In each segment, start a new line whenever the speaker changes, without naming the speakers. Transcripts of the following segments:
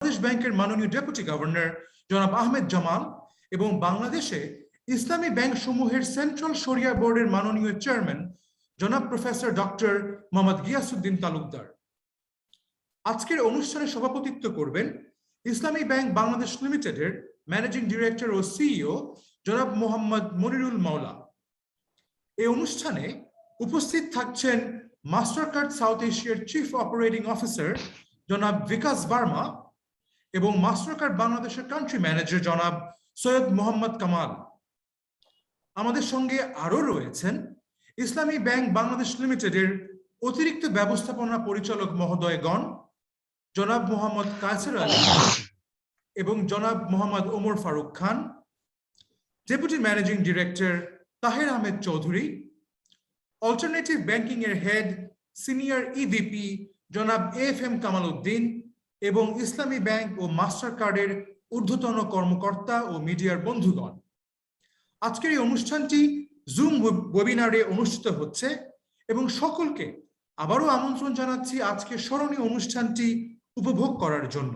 বাংলাদেশ ব্যাংকের মাননীয় deputy governor জনাব আহমেদ জামাল এবং বাংলাদেশে ইসলামী ব্যাংক সমূহের সেন্ট্রাল শরিয়া বোর্ডের মাননীয় চেয়ারম্যান জনাব প্রফেসর ডক্টর মোহাম্মদ গিয়াসউদ্দিন তালুকদার। আজকের অনুষ্ঠানে সভাপতিত্ব করবেন ইসলামী ব্যাংক বাংলাদেশ লিমিটেডের ম্যানেজিং ডিরেক্টর ও সিইও জনাব মোহাম্মদ মনিরুল মাওলা। এই অনুষ্ঠানে উপস্থিত থাকছেন মাস্টারকার্ড সাউথ এশিয়ার চিফ অপারেটিং অফিসার জনাব বিকাশ বার্মা এবং মাস্টারকার্ড বাংলাদেশের কান্ট্রি ম্যানেজার জনাব সৈয়দ মোহাম্মদ কামাল। আমাদের সঙ্গে আরো রয়েছেন ইসলামী ব্যাংক বাংলাদেশ লিমিটেডের অতিরিক্ত ব্যবস্থাপনা পরিচালক মহোদয়গণ জনাব মোহাম্মদ কায়সার আলী এবং জনাব Mohammad Omar Faruk Khan, deputy managing director Taher Ahmed Chowdhury, alternative banking এর হেড সিনিয়র ইভিপি জনাব এফএম কামাল উদ্দিন এবং ইসলামী ব্যাংক ও মাস্টার কার্ডের ঊর্ধ্বতন কর্মকর্তা ও মিডিয়ার বন্ধুগণ। আজকের এই অনুষ্ঠানটি জুম ওয়েবিনারে অনুষ্ঠিত হচ্ছে এবং সকলকে আবারও আমন্ত্রণ জানাচ্ছি আজকের স্মরণীয় অনুষ্ঠানটি উপভোগ করার জন্য।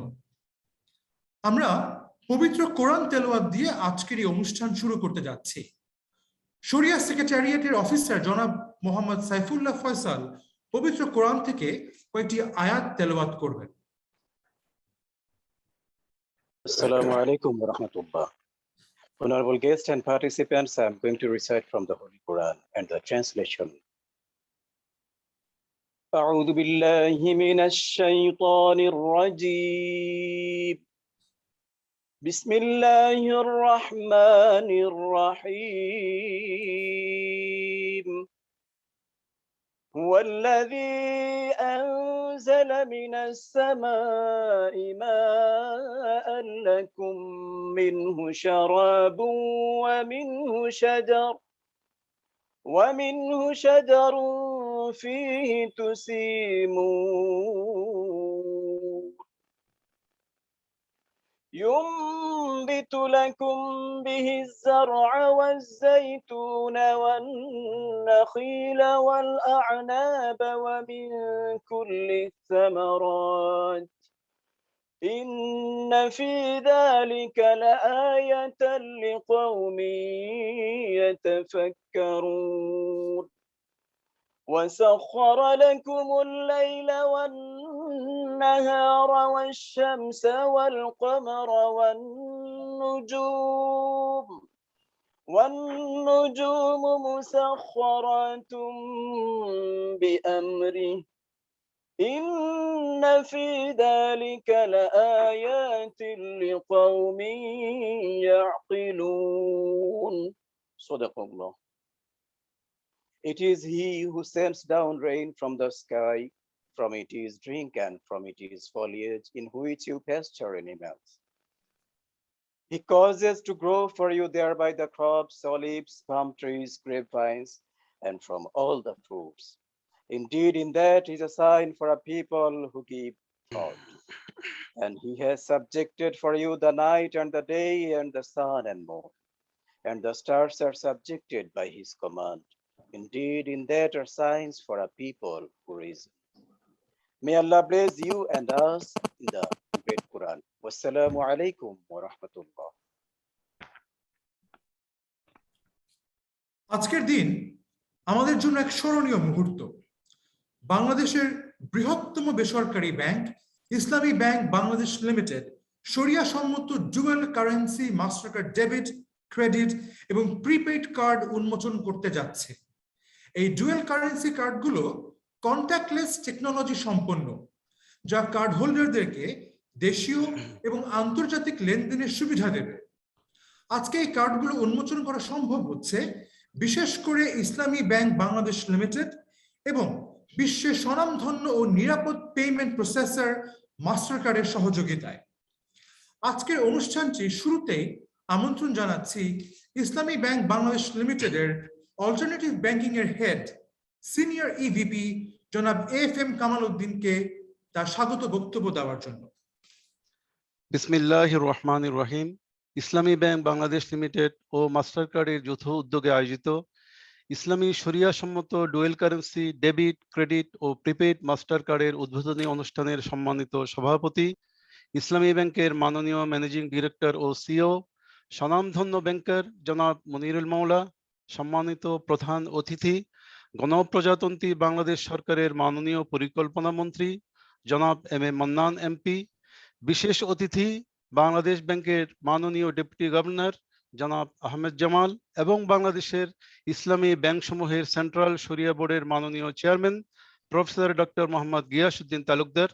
আমরা পবিত্র কোরআন তেলাওয়াত দিয়ে আজকের এই অনুষ্ঠান শুরু করতে যাচ্ছি। শরিয়া সেক্রেটারিয়েটের অফিসার জনাব মোহাম্মদ সাইফুল্লাহ ফয়সাল পবিত্র কোরআন থেকে কয়েকটি আয়াত তেলাওয়াত করবেন।
Assalamu alaikum wa rahmatullah. Honorable guests and participants, I am going to recite from the Holy Quran and the translation. أعوذ بالله من الشيطان الرجيم. بسم الله الرحمن الرحيم. هو الذي أنزل من السماء ماء لكم منه شراب ومنه شجر فيه تسيمون ينبت لكم به الزرع والزيتون والنخيل والأعناب ومن كل الثمرات إن في ذلك لآية لقوم يتفكرون وسخر لكم الليل والنهار والشمس والقمر والنجوم مسخرات بأمره إن في ذلك لآيات لقوم يعقلون. صدق Allah. It is He who sends down rain from the sky, from it is drink and from it is foliage in which you pasture animals. He causes to grow for you thereby the crops, olives, palm trees, grapevines, and from all the fruits. Indeed, in that is a sign for a people who give thought. And He has subjected for you the night and the day and the sun and moon. And the stars are subjected by His command. Indeed, in that are signs for a people who reason. May Allah bless you and us in the great Quran. Wassalamu alaikum wa rahmatullah.
আজকের দিন আমাদের জন্য এক স্মরণীয় মুহূর্ত। বাংলাদেশের বৃহত্তম বেসরকারি ব্যাংক ইসলামী ব্যাংক বাংলাদেশ লিমিটেড শরিয়া সম্মত dual currency Mastercard debit, credit এবং প্রিপেইড কার্ড উন্মোচন করতে যাচ্ছে। এই ডুয়েল কারেন্সি কার্ডগুলো কন্ট্যাক্টলেস টেকনোলজি সম্পন্ন, যা কার্ড হোল্ডারদেরকে দেশীয় এবং আন্তর্জাতিক লেনদেনের সুবিধা দেবে। আজকে এই কার্ডগুলো উন্মোচন করা সম্ভব হচ্ছে বিশেষ করে ইসলামী ব্যাংক বাংলাদেশ লিমিটেড এবং বিশ্বের স্বনামধন্য ও নিরাপদ পেমেন্ট প্রসেসর মাস্টার কার্ডের সহযোগিতায়। আজকের অনুষ্ঠানটি শুরুতেই আমন্ত্রণ জানাচ্ছি ইসলামী ব্যাংক বাংলাদেশ লিমিটেডের অল্টারনেটিভ ব্যাংকিং এর হেড সিনিয়র ইভিপি জনাব এফএম কামাল উদ্দিনকে তার স্বাগত বক্তব্য দেওয়ার জন্য।
বিসমিল্লাহির রহমানির রহিম। ইসলামী ব্যাংক বাংলাদেশ লিমিটেড ও মাস্টার কার্ডের যৌথ উদ্যোগে আয়োজিত ইসলামী শরিয়া সম্মত ডুয়েল কারেন্সি ডেবিট, ক্রেডিট ও প্রিপেইড মাস্টার কার্ডের উদ্বোধনী অনুষ্ঠানের সম্মানিত সভাপতি ইসলামী ব্যাংকের মাননীয় ম্যানেজিং ডিরেক্টর ও সিও, স্বনামধন্য ব্যাংকার জনাব মনিরুল মাওলা, সম্মানিত প্রধান অতিথি গণপ্রজাতন্ত্রী বাংলাদেশ সরকারের মাননীয় পরিকল্পনা মন্ত্রী জনাব এম এ মান্নান এমপি, বিশেষ অতিথি বাংলাদেশ ব্যাংকের মাননীয় ডেপুটি গভর্নর জনাব আহমেদ জামাল এবং বাংলাদেশের ইসলামী ব্যাংক সমূহের সেন্ট্রাল শরিয়া বোর্ডের মাননীয় chairman professor doctor Mohammad Giasuddin Talukdar,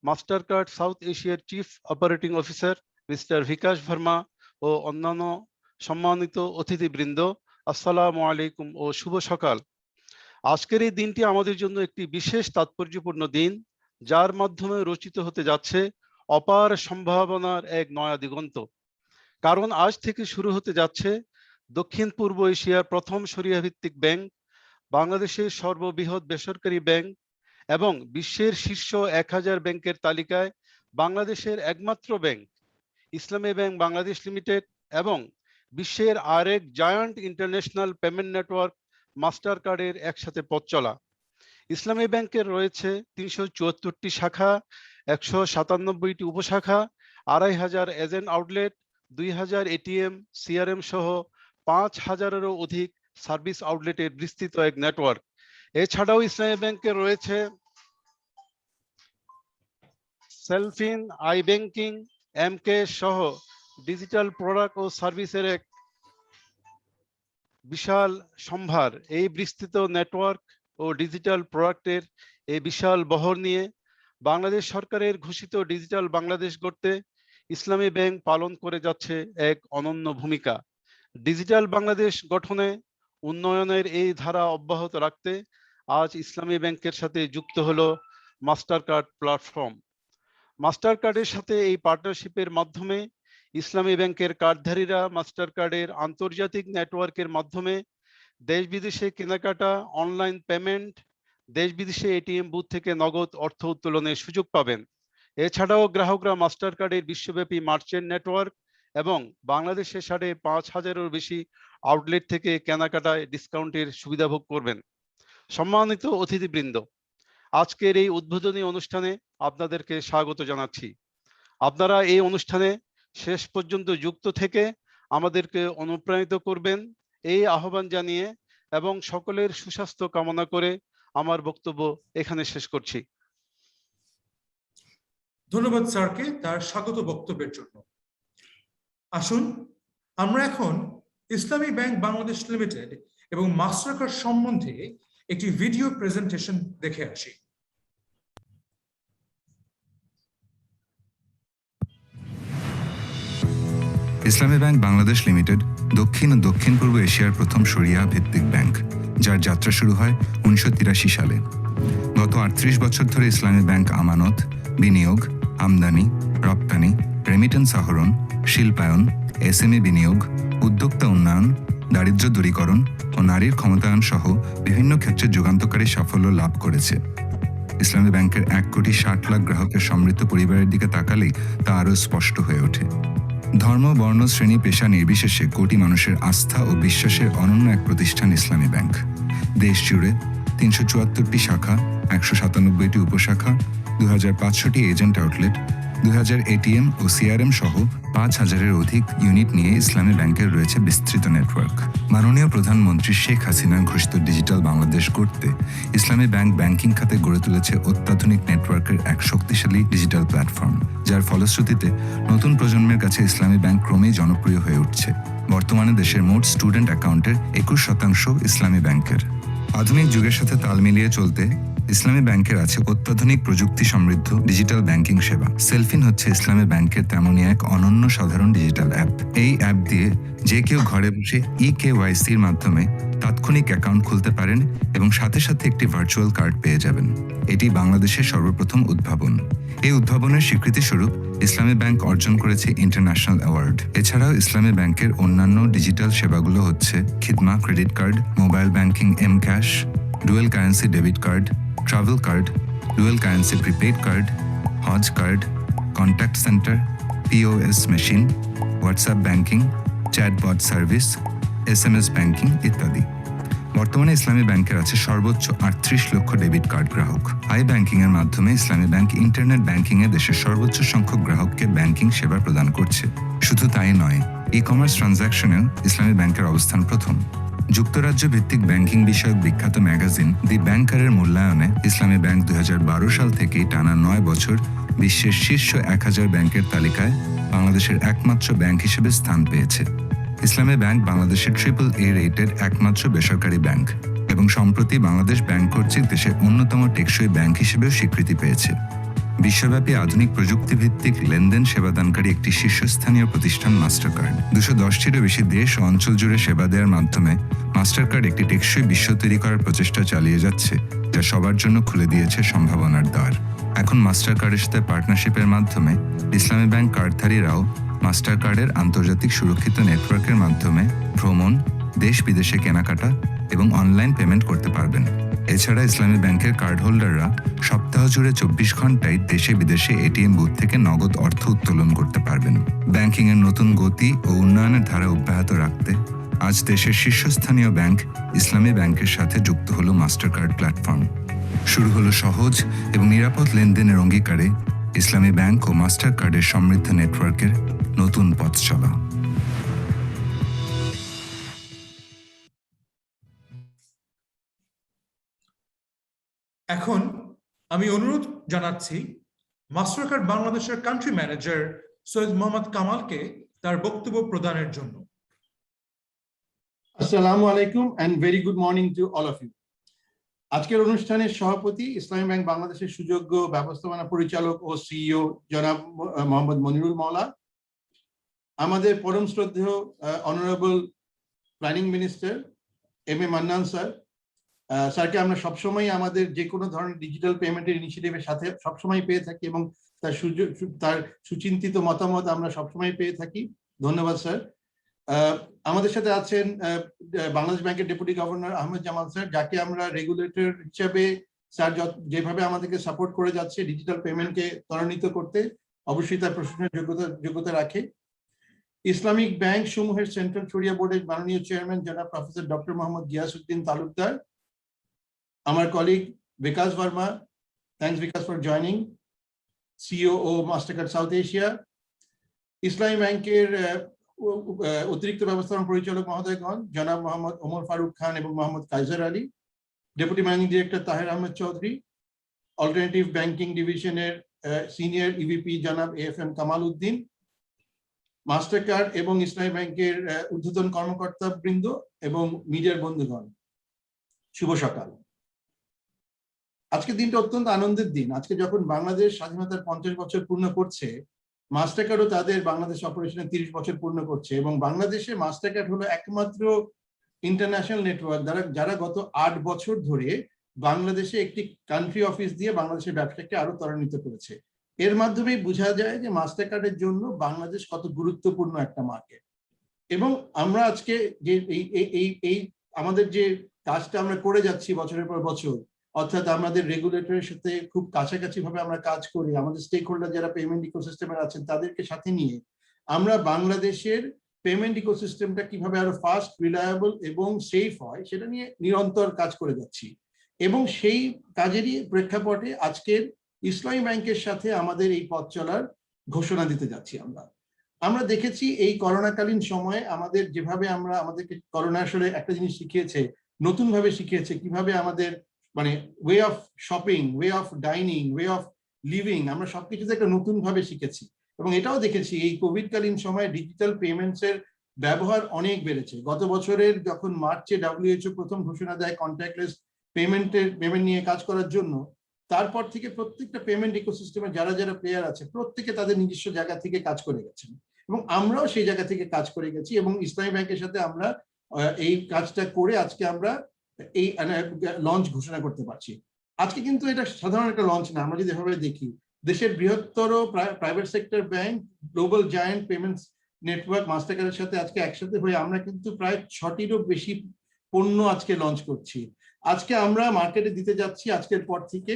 master card south এশিয়ার চিফ অপারেটিং অফিসার মিস্টার বিকাশ ভার্মা ও অন্যান্য সম্মানিত অতিথিবৃন্দ, আসসালামু আলাইকুম ও শুভ সকাল। আজকের এই দিনটি আমাদের জন্য একটি বিশেষ তাৎপর্যপূর্ণ দিন, যার মাধ্যমে রচিত হতে যাচ্ছে অপার সম্ভাবনার এক নয়া দিগন্ত। কারণ আজ থেকে শুরু হতে যাচ্ছে দক্ষিণ পূর্ব এশিয়ার প্রথম শরিয়া ভিত্তিক ব্যাংক, বাংলাদেশের সর্ববৃহৎ বেসরকারি ব্যাংক এবং বিশ্বের শীর্ষ 1000 ব্যাংকের তালিকায় বাংলাদেশের একমাত্র ব্যাংক ইসলামী ব্যাংক বাংলাদেশ লিমিটেড এবং বিশ্বের আরেক giant international payment network master কার্ডের একসাথে পথ চলা। ইসলামী ব্যাংকের রয়েছে 374টি শাখা, 197টি উপশাখা, 2500 এজেন্ট আউটলেট, 2000 এটিএম, সিআরএম সহ 5000-এরও অধিক সার্ভিস আউটলেটের বিস্তৃত এক নেটওয়ার্ক। এছাড়াও ইসলামী ব্যাংকের রয়েছে সেলফিন, আই ব্যাংকিং, এমকে সহ ডিজিটাল প্রোডাক্ট ও সার্ভিসের এক বিশাল সম্ভার। এই বিস্তৃত নেটওয়ার্ক ও ডিজিটাল প্রোডাক্টের এই বিশাল বহর নিয়ে বাংলাদেশ সরকারের ঘোষিত ডিজিটাল বাংলাদেশ গড়তে ইসলামী ব্যাংক পালন করে যাচ্ছে এক অনন্য ভূমিকা। ডিজিটাল বাংলাদেশ গঠনে উন্নয়নের এই ধারা অব্যাহত রাখতে আজ ইসলামী ব্যাংকের সাথে যুক্ত হলো মাস্টার কার্ড প্ল্যাটফর্ম। মাস্টার কার্ডের সাথে এই পার্টনারশিপের মাধ্যমে ইসলামী ব্যাংকের কার্ডধারীরা মাস্টার কার্ডের আন্তর্জাতিক নেটওয়ার্কের মাধ্যমে দেশ বিদেশে কেনাকাটা, অনলাইন পেমেন্ট, দেশ বিদেশে এটিএম বুথ থেকে নগদ অর্থ উত্তোলনের সুযোগ পাবেন। এছাড়াও গ্রাহকরা মাস্টার কার্ডের বিশ্বব্যাপী মার্চেন্ট নেটওয়ার্ক এবং বাংলাদেশে 5,500-এরও বেশি আউটলেট থেকে কেনাকাটায় ডিসকাউন্টের সুবিধা ভোগ করবেন। সম্মানিত অতিথিবৃন্দ, আজকের এই উদ্বোধনী অনুষ্ঠানে আপনাদেরকে স্বাগত জানাচ্ছি। আপনারা এই অনুষ্ঠানে শেষ পর্যন্ত যুক্ত থেকে আমাদেরকে অনুপ্রাণিত করবেন এই আহ্বান জানিয়ে এবং সকলের সুস্বাস্থ্য কামনা করে আমার বক্তব্য এখানে শেষ করছি।
ধন্যবাদ স্যারকে তার স্বাগত বক্তব্যের জন্য। আসুন আমরা এখন ইসলামী ব্যাংক বাংলাদেশ লিমিটেড এবং মাস্টার কার্ড সম্বন্ধে একটি ভিডিও প্রেজেন্টেশন দেখে আসি।
ইসলামী ব্যাংক বাংলাদেশ লিমিটেড দক্ষিণ ও দক্ষিণ পূর্ব এশিয়ার প্রথম শরিয়া ভিত্তিক ব্যাংক, যার যাত্রা শুরু হয় 1983 সালে। গত 38 বছর ধরে ইসলামী ব্যাংক আমানত, বিনিয়োগ, আমদানি, রপ্তানি, রেমিটেন্স আহরণ, শিল্পায়ন, এসএমই বিনিয়োগ, উদ্যোক্তা উন্নয়ন, দারিদ্র্য দূরীকরণ ও নারীর ক্ষমতায়ন সহ বিভিন্ন ক্ষেত্রে যুগান্তকারী সাফল্য লাভ করেছে। ইসলামী ব্যাংকের 1,60,00,000 গ্রাহকের সমৃদ্ধ পরিবারের দিকে তাকালেই তা আরও স্পষ্ট হয়ে ওঠে। ধর্ম, বর্ণ, শ্রেণী, পেশা নির্বিশেষে কোটি মানুষের আস্থা ও বিশ্বাসের অনন্য এক প্রতিষ্ঠান ইসলামী ব্যাংক। দেশ জুড়ে 374টি শাখা, 197টি উপশাখা, 2500টি এজেন্ট আউটলেট, 2000 এটিএম ও সিআরএম সহ 5000-এর অধিক ইউনিট নিয়ে ইসলামী ব্যাংকের রয়েছে বিস্তৃত নেটওয়ার্ক। মাননীয় প্রধানমন্ত্রী শেখ হাসিনার ঘোষিত ডিজিটাল বাংলাদেশ গড়তে ইসলামী ব্যাংক ব্যাংকিং খাতে গড়ে তুলেছে অত্যাধুনিক নেটওয়ার্কের এক শক্তিশালী ডিজিটাল প্ল্যাটফর্ম, যার ফলশ্রুতিতে নতুন প্রজন্মের কাছে ইসলামী ব্যাংক ক্রমেই জনপ্রিয় হয়ে উঠছে। বর্তমানে দেশের মোট স্টুডেন্ট অ্যাকাউন্টের 21% ইসলামী ব্যাংকের। আধুনিক যুগের সাথে তাল মিলিয়ে চলতে ইসলামী ব্যাংকের আছে অত্যাধুনিক প্রযুক্তি সমৃদ্ধ ডিজিটাল ব্যাংকিং সেবা। সেলফিন হচ্ছে ইসলামী ব্যাংকের তেমনই এক অনন্য সাধারণ ডিজিটাল অ্যাপ। এই অ্যাপ দিয়ে যে কেউ ঘরে বসে ইকেওয়াইসির মাধ্যমে তাৎক্ষণিক অ্যাকাউন্ট খুলতে পারেন এবং সাথে সাথে একটি ভার্চুয়াল কার্ড পেয়ে যাবেন। এটি বাংলাদেশের সর্বপ্রথম উদ্ভাবন। এই উদ্ভাবনের স্বীকৃতিস্বরূপ ইসলামী ব্যাংক অর্জন করেছে ইন্টারন্যাশনাল অ্যাওয়ার্ড। এছাড়াও ইসলামী ব্যাংকের অন্যান্য ডিজিটাল সেবাগুলো হচ্ছে Khidmah credit card, mobile banking M cash, dual currency debit card, travel card, dual currency prepaid card, Hajj card, contact centre, POS machine, WhatsApp banking, chatbot service, SMS banking ইত্যাদি। বর্তমানে ইসলামী ব্যাংকের আছে সর্বোচ্চ 38 লক্ষ ডেবিট কার্ড গ্রাহক। আই ব্যাংকিং এর মাধ্যমে ইসলামী bank internet banking এ দেশের সর্বোচ্চ সংখ্যক গ্রাহককে ব্যাংকিং সেবা প্রদান করছে। শুধু তাই নয়, ই কমার্স ট্রানজাকশনেও ইসলামী ব্যাংকের অবস্থান প্রথম। যুক্তরাজ্য ভিত্তিক ব্যাংকিং বিষয়ক বিখ্যাত ম্যাগাজিন দি ব্যাংকারের মূল্যায়নে ইসলামী ব্যাংক 2012 সাল থেকেই টানা 9 বছর বিশ্বের শীর্ষ 1000 ব্যাংকের তালিকায় বাংলাদেশের একমাত্র ব্যাংক হিসেবে স্থান পেয়েছে। ইসলামী ব্যাংক বাংলাদেশের AAA রেটেড একমাত্র বেসরকারি ব্যাংক এবং সম্প্রতি বাংলাদেশ ব্যাংক কর্তৃক দেশের অন্যতম টেকসই ব্যাংক হিসেবেও স্বীকৃতি পেয়েছে। বিশ্বব্যাপী আধুনিক প্রযুক্তিভিত্তিক লেনদেন সেবাদানকারী একটি শীর্ষস্থানীয় প্রতিষ্ঠান মাস্টারকার্ড। 210টিরও বেশি দেশ ও অঞ্চল জুড়ে সেবা দেওয়ার মাধ্যমে মাস্টারকার্ড একটি টেকসই বিশ্ব তৈরি করার প্রচেষ্টা চালিয়ে যাচ্ছে, যা সবার জন্য খুলে দিয়েছে সম্ভাবনার দ্বার। এখন মাস্টারকার্ডের সাথে পার্টনারশিপের মাধ্যমে ইসলামী ব্যাংক কার্ডধারীরাও মাস্টারকার্ডের আন্তর্জাতিক সুরক্ষিত নেটওয়ার্কের মাধ্যমে ভ্রমণ, দেশ বিদেশে কেনাকাটা এবং অনলাইন পেমেন্ট করতে পারবেন। এছাড়া ইসলামী ব্যাংকের কার্ড হোল্ডাররা সপ্তাহ জুড়ে 24 ঘন্টায় দেশে বিদেশে এটিএম বুথ থেকে নগদ অর্থ উত্তোলন করতে পারবেন। ব্যাংকিং এর নতুন গতি ও উন্নয়নের ধারা অব্যাহত রাখতে আজ দেশের শীর্ষস্থানীয় ব্যাংক ইসলামী ব্যাংকের সাথে যুক্ত হলো মাস্টারকার্ড প্ল্যাটফর্ম। শুরু হলো সহজ এবং নিরাপদ লেনদেনের অঙ্গীকারে ইসলামী ব্যাংক ও মাস্টারকার্ডের সমৃদ্ধ নেটওয়ার্কের নতুন পথ চলা।
এখন আমি অনুরোধ জানাচ্ছি মাস্টারকার্ড বাংলাদেশের কান্ট্রি ম্যানেজার সৈয়দ মোহাম্মদ কামালকে তার বক্তব্য প্রদানের জন্য।
আসসালামু আলাইকুম and very good morning to all of you. আজকের অনুষ্ঠানের সভাপতি ইসলামী ব্যাংক বাংলাদেশের সুযোগ্য ব্যবস্থাপনা পরিচালক ও সিইও জনাব মোহাম্মদ মনিরুল মাওলা, আমাদের পরম শ্রদ্ধেয় honourable planning minister M A Mannan sir, স্যারকে আমরা সবসময় আমাদের যে কোনো ধরনের ডিজিটাল পেমেন্টের ইনিশিয়েটিভের সাথে সবসময় পেয়ে থাকি এবং তার সুচিন্তিত মতামত আমরা সবসময় পেয়ে থাকি। ধন্যবাদ স্যার। আমাদের সাথে আছেন বাংলাদেশ ব্যাংকের deputy governor Ahmed Jamal sir, যাকে আমরা রেগুলেটর হিসেবে স্যার যেভাবে আমাদেরকে সাপোর্ট করে যাচ্ছে ডিজিটাল পেমেন্টকে ত্বরান্বিত করতে, অবশ্যই তার প্রশাসনের যোগ্যতা রাখে। ইসলামিক ব্যাংক সমূহের সেন্ট্রাল শরিয়া বোর্ডের মাননীয় চেয়ারম্যান জনাব প্রফেসর ডক্টর মোহাম্মদ গিয়াসউদ্দিন তালুকদার, আমার colleague Bikash Verma, thanks Bikash for joining, CEO ও মাস্টারকার্ড সাউথ এশিয়া, ইসলামী ব্যাংকের অতিরিক্ত ব্যবস্থাপনা পরিচালক মহোদয়গণ জনাব মোহাম্মদ ওমর ফারুক খান এবং Mohammad Kaiser Ali, deputy managing director Taher Ahmed Chowdhury, alternative banking ডিভিশনের সিনিয়র ইভিপি জনাব AFM কামাল উদ্দিন, মাস্টারকার্ড এবং ইসলামী ব্যাংকের ঊর্ধ্বতন কর্মকর্তা বৃন্দ এবং মিডিয়ার বন্ধুগণ, শুভ সকাল। আজকের দিনটা অত্যন্ত আনন্দের দিন। আজকে যখন বাংলাদেশ স্বাধীনতার 50 বছর পূর্ণ করছে, মাস্টারকার্ডও তাদের বাংলাদেশ অপারেশনের 30 বছর পূর্ণ করছে এবং বাংলাদেশে মাস্টারকার্ড হলো একমাত্র ইন্টারন্যাশনাল নেটওয়ার্ক যারা গত 8 বছর ধরে বাংলাদেশে একটি কান্ট্রি অফিস দিয়ে বাংলাদেশের ব্যবসাকে আরো ত্বরান্বিত করেছে। এর মাধ্যমেই বোঝা যায় যে মাস্টারকার্ডের জন্য বাংলাদেশ কত গুরুত্বপূর্ণ একটা মার্কেট। এবং আমরা আজকে যে এই আমাদের যে কাজটা আমরা করে যাচ্ছি বছরের পর বছর, অর্থাৎ আমাদের রেগুলেটরের সাথে খুব কাছাকাছি ভাবে আমরা কাজ করি, আমাদের স্টেক হোল্ডার যারা পেমেন্ট ইকোসিস্টেমে আছেন তাদেরকে সাথে নিয়ে আমরা বাংলাদেশের পেমেন্ট ইকোসিস্টেমটা কিভাবে আরো ফাস্ট, রিলায়েবল এবং সেফ হয় সেটা নিয়ে নিরন্তর কাজ করে যাচ্ছি। এবং সেই কাজেরই প্রেক্ষাপটে আজকের ইসলামী ব্যাংকের সাথে আমাদের এই পথ চলার ঘোষণা দিতে যাচ্ছি। আমরা দেখেছি এই করোনাকালীন সময়ে আমাদের যেভাবে আমাদেরকে করোনা আসলে একটা জিনিস শিখিয়েছে, নতুন ভাবে শিখিয়েছে কিভাবে আমাদের মানে way of shopping, way of dining, way of living আমরা সবকিছুতে একটা নতুন ভাবে শিখেছি। এবং এটাও দেখেছি এই কোভিডকালীন সময়ে ডিজিটাল পেমেন্টস এর ব্যবহার অনেক বেড়েছে। গত বছরের যখন মার্চে WHO প্রথম ঘোষণা দেয় কন্ট্যাক্টলেস পেমেন্ট নিয়ে কাজ করার জন্য, তারপর থেকে প্রত্যেকটা পেমেন্ট ইকোসিস্টেমে যারা প্লেয়ার আছে প্রত্যেকে তাদের নিজস্ব জায়গা থেকে কাজ করে গেছেন এবং আমরাও সেই জায়গা থেকে কাজ করে গেছি এবং ইসলামী ব্যাংকের সাথে আমরা এই কাজটা করে আজকে আমরা এই লঞ্চ ঘোষণা করতে পারছি। আজকে কিন্তু এটা সাধারণ একটা লঞ্চ না। আমরা যদি এভাবে দেখি, দেশের বৃহত্তর private sector bank global giant payments network মাস্টারকার্ডের সাথে আজকে একসাথে হয়ে আমরা কিন্তু প্রায় 6টিরও বেশি পণ্য আজকে লঞ্চ করছি। আজকে আমরা মার্কেটে দিতে যাচ্ছি আজকের পর থেকে